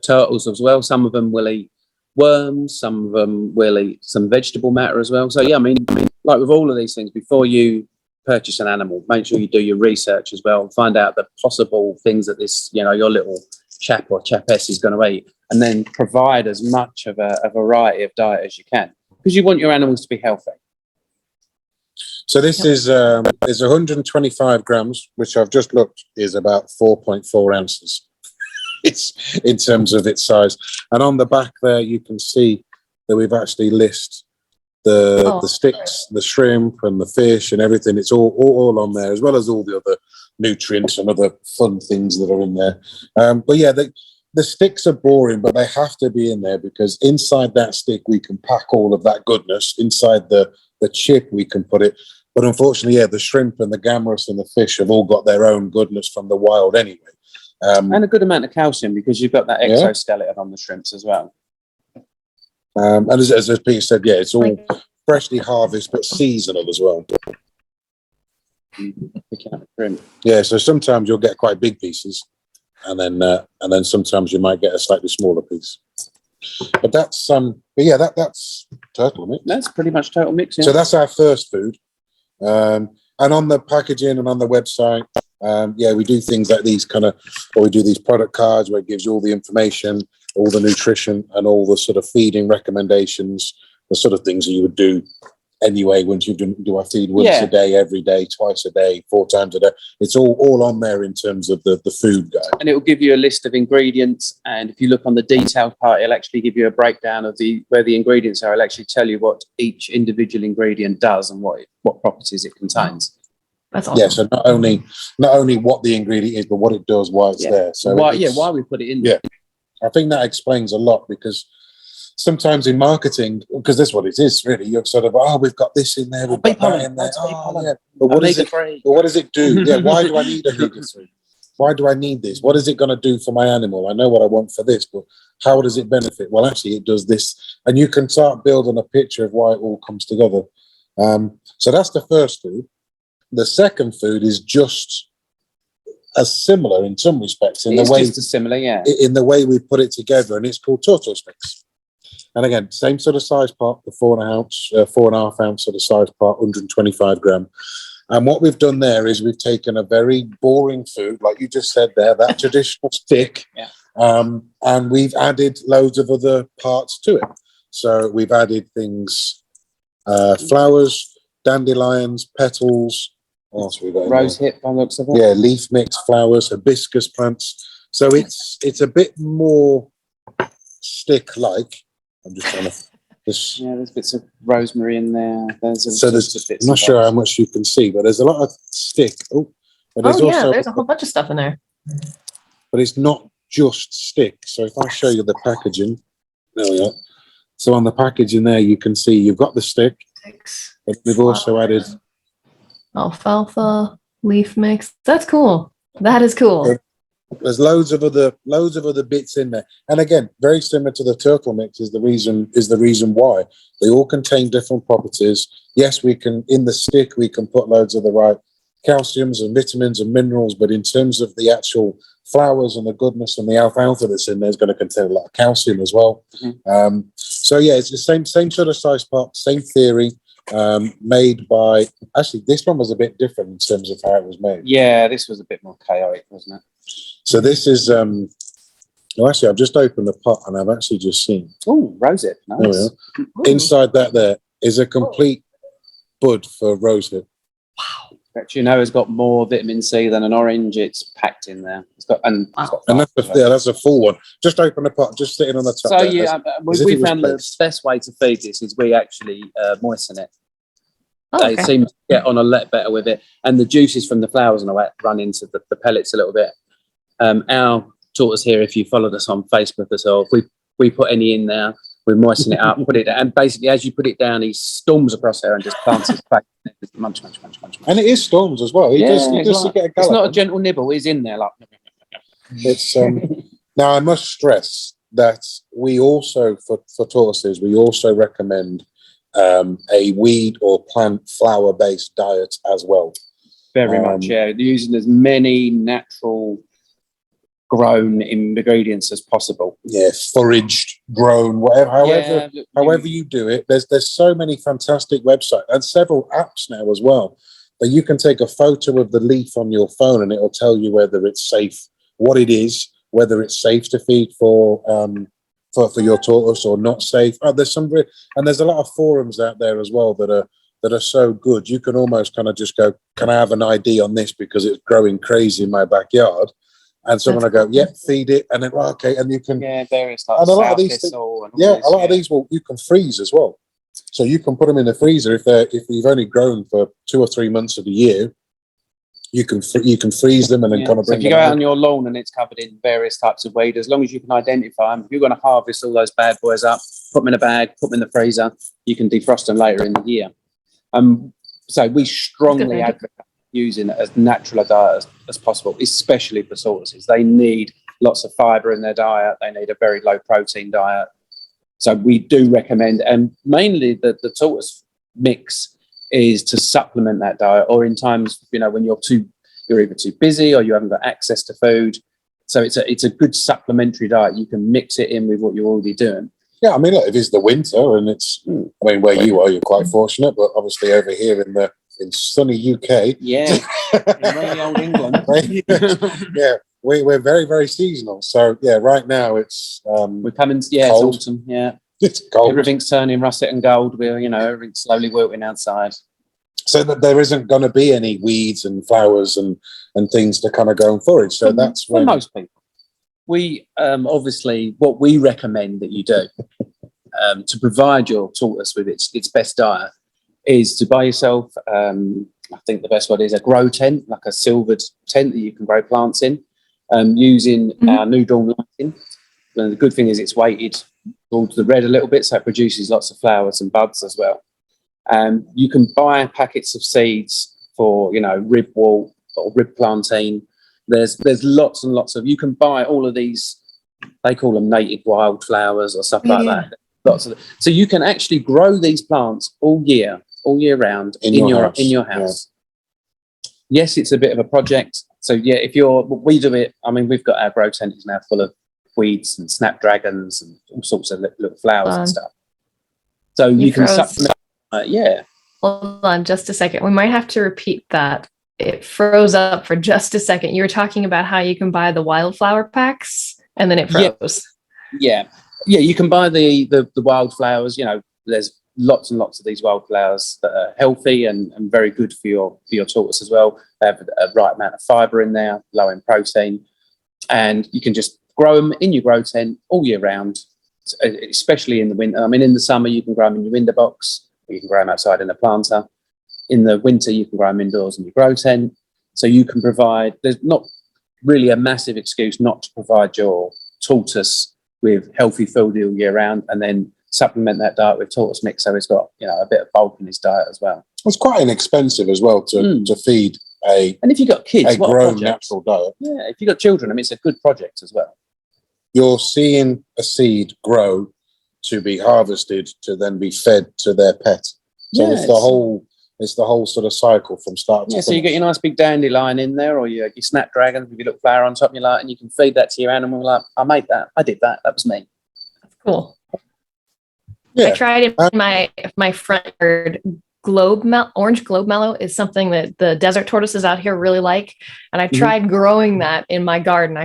turtles as well, some of them will eat worms, some of them will eat some vegetable matter as well. So yeah, like with all of these things, before you purchase an animal, make sure you do your research as well and find out the possible things that this, your little chap or chapess is going to eat, and then provide as much of a variety of diet as you can because you want your animals to be healthy. So this is 125 grams, which I've just looked is about 4.4 ounces. It's in terms of its size, and on the back there you can see that we've actually listed the sticks, the shrimp, and the fish, and everything. It's all on there, as well as all the other nutrients and other fun things that are in there. But yeah, the sticks are boring, but they have to be in there because inside that stick we can pack all of that goodness. Inside the chip we can put it. But unfortunately, yeah, the shrimp and the gammarus and the fish have all got their own goodness from the wild anyway. And a good amount of calcium because you've got that exoskeleton on the shrimps as well. And as Peter said, yeah, it's all freshly harvested but seasonal as well. Yeah, so sometimes you'll get quite big pieces, and then sometimes you might get a slightly smaller piece. But that's that's turtle mix. That's pretty much turtle mix. Yeah. So that's our first food, and on the packaging and on the website, we do things like these we do these product cards where it gives you all the information, all the nutrition, and all the sort of feeding recommendations, the sort of things that you would do anyway once you do I feed once a day, every day, twice a day, 4 times a day. It's all on there in terms of the food guide. And it will give you a list of ingredients, and if you look on the detailed part, it'll actually give you a breakdown of where the ingredients are. It'll actually tell you what each individual ingredient does and what properties it contains. That's awesome. Yeah, so not only what the ingredient is, but what it does, why it's there. So why we put it in there. Yeah, I think that explains a lot because sometimes in marketing, because that's what it is really, you're sort of, we've got this in there, we've got that in there. But what is it? But what does it do? Yeah, why do I need omega-3? Why do I need this? What is it going to do for my animal? I know what I want for this, but how does it benefit? Well, actually, it does this, and you can start building a picture of why it all comes together. So that's the first food. The second food is just as similar in some respects in the way we put it together, and it's called tortoise mix. And again, same sort of size pot, the 4.5 ounce sort of size pot, 125 gram. And what we've done there is we've taken a very boring food, like you just said there, that traditional stick, and we've added loads of other parts to it. So we've added things, flowers, dandelions, petals. What else have we got? Rose hip, by the looks of it. Yeah, leaf mix, flowers, hibiscus plants. So it's a bit more stick-like. I'm just trying to. Yeah, there's bits of rosemary in there. There's I'm not sure how much you can see, but there's a lot of stick. Oh, but there's also there's a whole bunch of stuff in there. But it's not just stick. So if I show you the packaging, there we are. So on the packaging there, you can see you've got the stick, but we've also added alfalfa leaf mix. That's cool. That is cool. There's loads of other bits in there, and again, very similar to the turtle mix is the reason why they all contain different properties. Yes, we can in the stick we can put loads of the right calciums and vitamins and minerals, but in terms of the actual flowers and the goodness and the alfalfa that's in there is going to contain a lot of calcium as well. So yeah, it's the same sort of size pot, same theory. Made by actually this one was a bit different in terms of how it was made. Yeah, this was a bit more chaotic, wasn't it? So this is well, actually I've just opened the pot and I've actually just seen rosehip. Nice. There we are. Inside that there is a complete bud for rosehip. Wow. But it's got more vitamin C than an orange. It's packed in there. It's got and that's a full one. Just open the pot, just sitting on the top. So yeah, we found the best way to feed this is we actually moisten it. They seem to get on a lot better with it, and the juices from the flowers and all that run into the pellets a little bit. Our tortoise here, if you followed us on Facebook as well, if we put any in there, we moisten it up, put it, and basically as you put it down, he storms across there and just plants his back. Munch. And it is storms as well. He does get a gallop. It's not a gentle nibble. He's in there like. It's now I must stress that we also for tortoises we also recommend a weed or plant flower based diet as well. Very much, yeah. Using as many natural grown ingredients as possible. Yeah, foraged, grown, whatever. However you do it, there's so many fantastic websites and several apps now as well that you can take a photo of the leaf on your phone and it'll tell you whether it's safe, what it is, whether it's safe to feed for your tortoise or not safe. There's a lot of forums out there as well that are so good. You can almost kind of just go, can I have an ID on this because it's growing crazy in my backyard? And someone will go, yeah, feed it, and then okay, and you can various types. And a lot of these, a lot of these you can freeze as well. So you can put them in the freezer if you've only grown for 2 or 3 months of the year. You can freeze them and then kind of bring them. So if you go out on your lawn and it's covered in various types of weed, as long as you can identify them, if you're going to harvest all those bad boys up, put them in a bag, put them in the freezer, you can defrost them later in the year. So we strongly advocate using it as natural a diet as possible, especially for tortoises. They need lots of fibre in their diet. They need a very low protein diet. So we do recommend, and mainly the tortoise mix is to supplement that diet, or in times, when you're either too busy or you haven't got access to food. So it's a good supplementary diet. You can mix it in with what you're already doing. Yeah, I mean, look, if it's the winter and where you are, you're quite fortunate, but obviously over here in sunny UK. Yeah, in rainy old England. Yeah, we're very, very seasonal. So yeah, right now it's we're coming. Yeah, cold. It's autumn. Yeah, it's cold. Everything's turning russet and gold. Everything's slowly wilting outside. So that there isn't going to be any weeds and flowers and things to kind of go and forage. So that's for most people. We obviously what we recommend that you do to provide your tortoise with its best diet is to buy yourself, I think the best one is a grow tent, like a silvered tent that you can grow plants in, using our New Dawn lighting. And the good thing is it's weighted towards the red a little bit, so it produces lots of flowers and buds as well. You can buy packets of seeds for, ribwort or rib plantain. There's lots and lots of, you can buy all of these, they call them native wildflowers or stuff like that. Lots of, so you can actually grow these plants all year round in your house. Yeah. Yes, it's a bit of a project. So yeah, we do it. I mean, we've got our grow tent is now full of weeds and snapdragons and all sorts of little flowers and stuff. So you can supplement. Hold on just a second. We might have to repeat that. It froze up for just a second. You were talking about how you can buy the wildflower packs and then it froze. Yeah. You can buy the wildflowers. You know, there's lots and lots of these wildflowers that are healthy and very good for your tortoise as well. They have a right amount of fibre in there, low in protein, and you can just grow them in your grow tent all year round, especially in the winter. I mean, in the summer you can grow them in your window box, or you can grow them outside in a planter. In the winter you can grow them indoors in your grow tent. So you can provide. There's not really a massive excuse not to provide your tortoise with healthy food all year round, and then supplement that diet with tortoise mix, so he's got, you know, a bit of bulk in his diet as well. It's quite inexpensive as well to feed and if you've got kids, a grown natural diet. Yeah, if you've got children, I mean, it's a good project as well. You're seeing a seed grow to be harvested to then be fed to their pet. So it's the whole sort of cycle from start to finish. So you get your nice big dandelion in there, or your snapdragons with your little flower on top, and you like, and you can feed that to your animal. Like, I made that, I did that, that was me. That's cool. Yeah. I tried in my front yard. Orange globe mallow is something that the desert tortoises out here really like, and I tried growing that in my garden.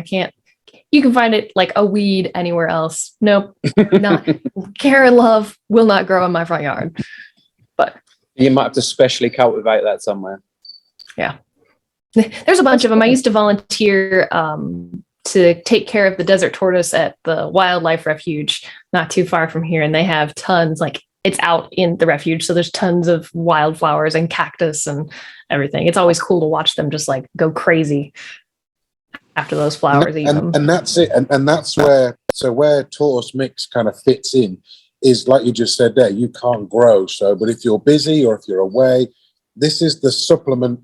You can find it like a weed anywhere else. Nope, not care and love will not grow in my front yard. But you might have to specially cultivate that somewhere. Yeah, there's a bunch of them. I used to volunteer to take care of the desert tortoise at the wildlife refuge not too far from here, and they have tons, like, it's out in the refuge, so there's tons of wildflowers and cactus and everything. It's always cool to watch them just like go crazy after those flowers eat them. And that's it. And that's where tortoise mix kind of fits in, is like you just said there, you can't grow. So, but if you're busy or if you're away, this is the supplement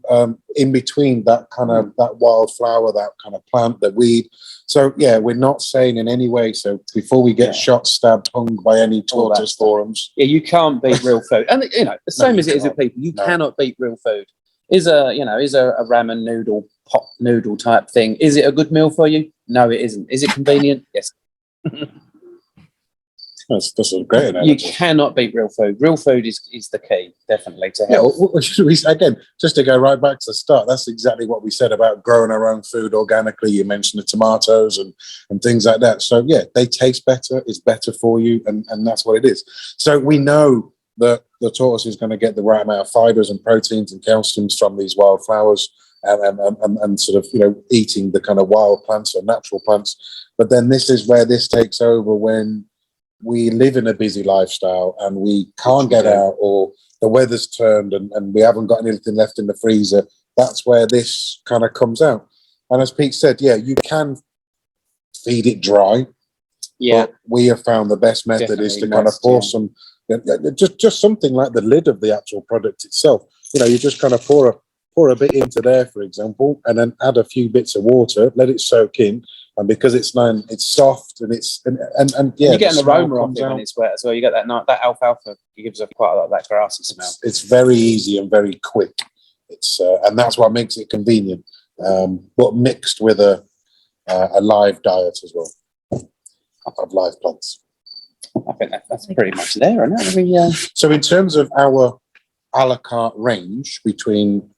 in between that kind of that wildflower, that kind of plant, the weed. So yeah, we're not saying in any way. So before we get shot, stabbed, hung by any tortoise forums, you can't beat real food. And you know, the same as it is with people, you cannot beat real food. Is a ramen noodle, pot noodle type thing, is it a good meal for you? No, it isn't. Is it convenient? Yes. That's a great analogy. You cannot beat real food. Real food is the key, definitely, to health. Again, just to go right back to the start, that's exactly what we said about growing our own food organically. You mentioned the tomatoes and things like that. So yeah, they taste better, it's better for you, and that's what it is. So we know that the tortoise is going to get the right amount of fibers and proteins and calciums from these wildflowers and sort of, you know, eating the kind of wild plants or natural plants. But then this is where this takes over, when we live in a busy lifestyle and we can't get out, or the weather's turned and we haven't got anything left in the freezer. That's where this kind of comes out. And as Pete said, yeah, you can feed it dry. Yeah. But we have found the best method is to kind of pour some, just something like the lid of the actual product itself. You know, you just kind of pour a bit into there, for example, and then add a few bits of water, let it soak in. And because it's soft and you get an aroma off it when it's wet as well. You get that alfalfa. It gives off quite a lot of that grassy smell. It's very easy and very quick. It's and that's what makes it convenient. But mixed with a live diet as well of live plants. I think that's pretty much there, isn't it? So in terms of our a la carte range between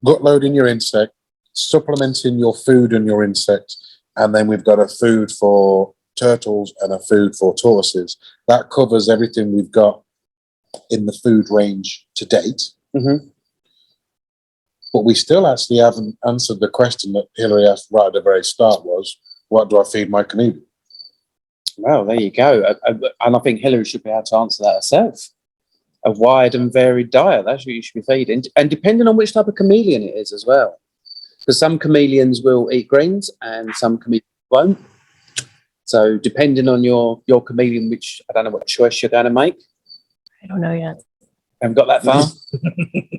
gut loading your insect, supplementing your food and your insect, and then we've got a food for turtles and a food for tortoises. That covers everything we've got in the food range to date. Mm-hmm. But we still actually haven't answered the question that Hilary asked right at the very start, was, what do I feed my canoe? Well, there you go. And I think Hilary should be able to answer that herself. A wide and varied diet, that's what you should be feeding. And depending on which type of chameleon it is as well. Because some chameleons will eat greens and some chameleons won't. So depending on your chameleon, which I don't know what choice you're going to make. I don't know yet. Haven't got that far.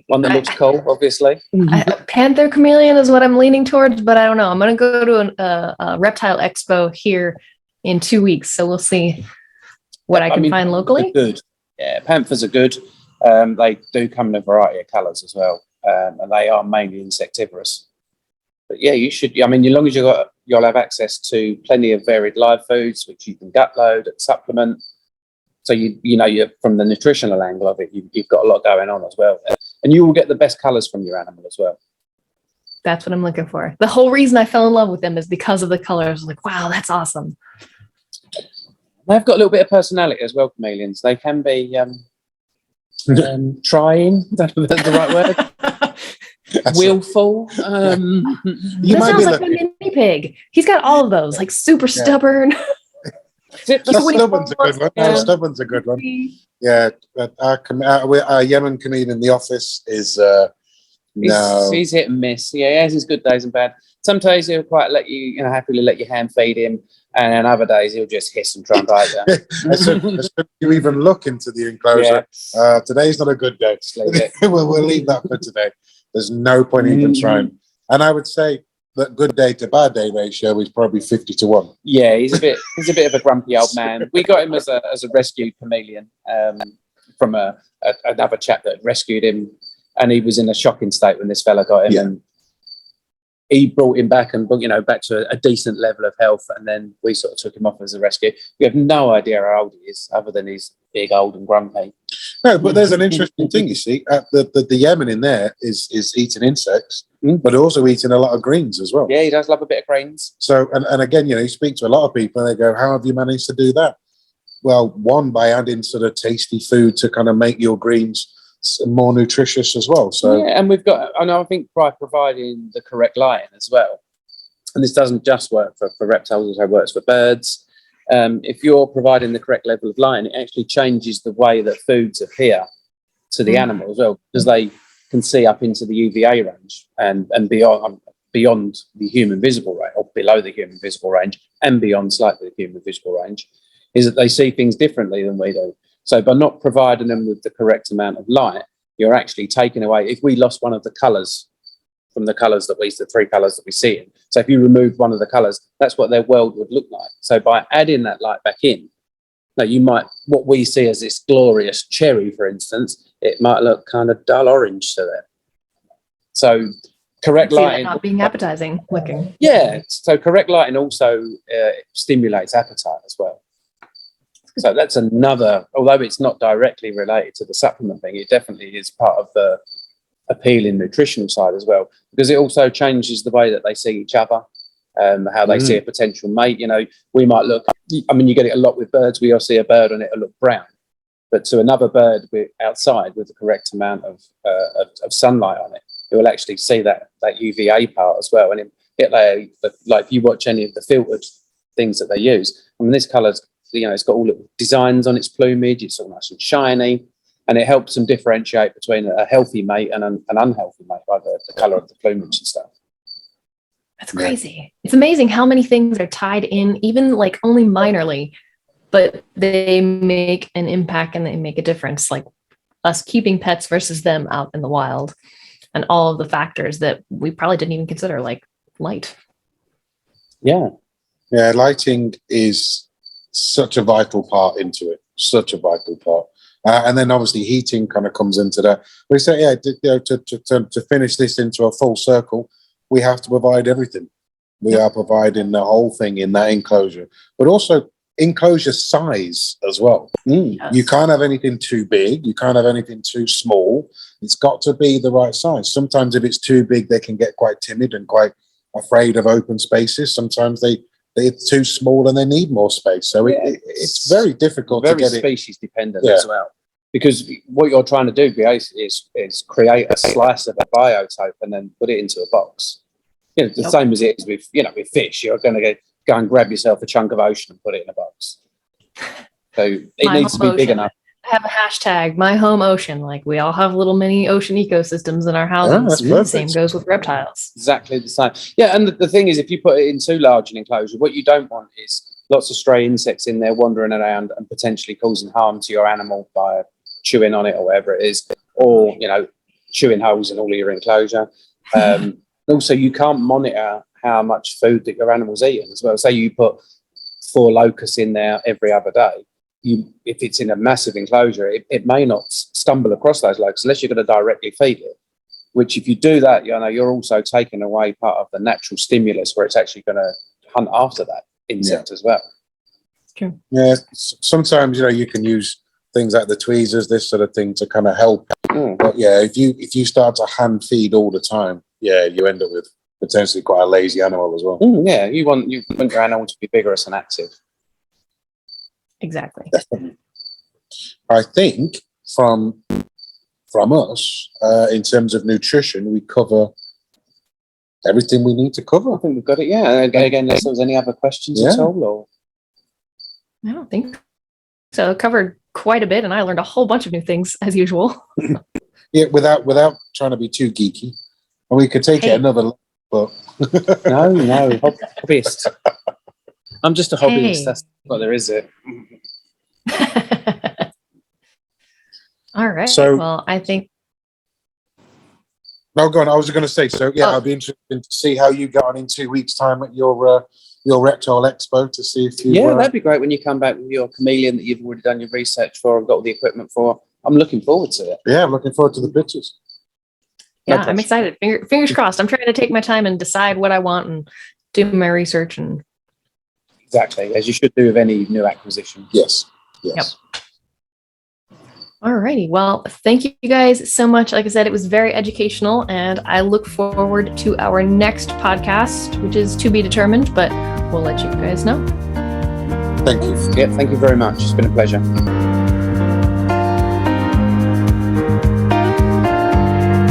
One that looks cool, obviously. Panther chameleon is what I'm leaning towards, but I don't know. I'm going to go to a reptile expo here in 2 weeks, so we'll see what I can find locally. Good. Yeah, panthers are good. They do come in a variety of colours as well, and they are mainly insectivorous. But yeah, you should. I mean, as long as you'll have access to plenty of varied live foods, which you can gut load and supplement. So you're from the nutritional angle of it, you've got a lot going on as well there. And you will get the best colours from your animal as well. That's what I'm looking for. The whole reason I fell in love with them is because of the colors. Like, wow, that's awesome. They've got a little bit of personality as well, chameleons. They can be trying, that's the right word. Willful. You That might sounds be like a looking. mini pig. He's got all of those, like super stubborn. Stubborn's a good one. No, stubborn's a good one. Yeah, but our Yemen comedian in the office is no. He's hit and miss. Yeah, he has his good days and bad. Some days he'll quite let you, happily let your hand feed him, and then other days he'll just hiss and try and bite you. as soon as you even look into the enclosure, today's not a good day. We'll leave that for today. There's no point even trying. And I would say that good day to bad day ratio is probably 50-1. Yeah, he's a bit of a grumpy old man. We got him as a rescued chameleon from another chap that rescued him, and he was in a shocking state when this fella got him. Yeah. And he brought him back and back to a decent level of health, and then we sort of took him off as a rescue. We have no idea how old he is, other than he's big, old, and grumpy. No, but there's an interesting thing, you see. The Yemen in there is eating insects, but also eating a lot of greens as well. Yeah, he does love a bit of greens. So, and again, you speak to a lot of people and they go, how have you managed to do that? Well, one, by adding sort of tasty food to kind of make your greens more nutritious as well. So yeah, and we've got, and I think by providing the correct lighting as well, and this doesn't just work for reptiles, it works for birds. If you're providing the correct level of lighting, it actually changes the way that foods appear to the animal as well, because they can see up into the UVA range and beyond the human visible range, or below the human visible range, and beyond slightly the human visible range, is that they see things differently than we do. So by not providing them with the correct amount of light, you're actually taking away, if we lost one of the colours from the colours the three colours that we see in. So if you remove one of the colours, that's what their world would look like. So by adding that light back in, now you might, what we see as this glorious cherry, for instance, it might look kind of dull orange to them. So correct lighting, not being appetizing looking. Yeah. So correct lighting also stimulates appetite as well. So that's another, although it's not directly related to the supplement thing, it definitely is part of the appealing nutritional side as well, because it also changes the way that they see each other, how they see a potential mate. We might look, I mean, you get it a lot with birds. We all see a bird and it'll look brown, but to another bird outside with the correct amount of sunlight on it, it will actually see that UVA part as well. And like if you watch any of the filtered things that they use, I mean, this colour's, it's got all little designs on its plumage. It's all nice and shiny, and it helps them differentiate between a healthy mate and an unhealthy mate by the colour of the plumage and stuff. That's crazy. Yeah. It's amazing how many things are tied in, even like only minorly, but they make an impact and they make a difference. Like us keeping pets versus them out in the wild, and all of the factors that we probably didn't even consider, like light. Yeah, lighting is such a vital part into it, such a vital part. And then obviously heating kind of comes into that. We say, to finish this into a full circle, we have to provide everything. We are providing the whole thing in that enclosure, but also enclosure size as well. Yes. You can't have anything too big. You can't have anything too small. It's got to be the right size. Sometimes if it's too big, they can get quite timid and quite afraid of open spaces. Sometimes they're too small and they need more space. So it's very difficult to get it. Very species dependent as well. Because what you're trying to do is create a slice of a biotope and then put it into a box. The same as it is with, with fish. You're going to go and grab yourself a chunk of ocean and put it in a box. So it needs to be big enough. I have a hashtag, my home ocean. Like we all have little mini ocean ecosystems in our houses. The same goes with reptiles. Exactly the same. Yeah, and the thing is, if you put it in too large an enclosure, what you don't want is lots of stray insects in there wandering around and potentially causing harm to your animal by chewing on it or whatever it is, or chewing holes in all of your enclosure. Also, you can't monitor how much food that your animal's eating as well. Say you put 4 locusts in there every other day. If it's in a massive enclosure, it may not stumble across those locusts unless you're going to directly feed it. Which, if you do that, you're also taking away part of the natural stimulus where it's actually going to hunt after that insect as well. True. Yeah, sometimes you can use things like the tweezers, this sort of thing, to kind of help. But yeah, if you start to hand feed all the time, yeah, you end up with potentially quite a lazy animal as well. Yeah, you want your animal to be vigorous and active. Exactly. Definitely. I think from us, in terms of nutrition, we cover everything we need to cover. I think we've got it. Yeah. Again, unless there was any other questions at all, or I don't think so. It covered quite a bit, and I learned a whole bunch of new things as usual. Yeah, without trying to be too geeky, and we could take it another level, but no, hobbyist. I'm just a hobbyist. That's what there is. It. All right. So, well, I think. No, go on. I was going to say. So, yeah, I'd be interested to see how you get on in 2 weeks' time at your Reptile Expo to see if you. Yeah, that'd be great when you come back with your chameleon that you've already done your research for and got all the equipment for. I'm looking forward to it. Yeah, I'm looking forward to the pictures. Yeah, I'm excited. Fingers crossed. I'm trying to take my time and decide what I want and do my research and. Exactly, as you should do with any new acquisition. Yes. Yep. All righty. Well, thank you guys so much. Like I said, it was very educational, and I look forward to our next podcast, which is to be determined, but we'll let you guys know. Thank you. Yeah, thank you very much. It's been a pleasure.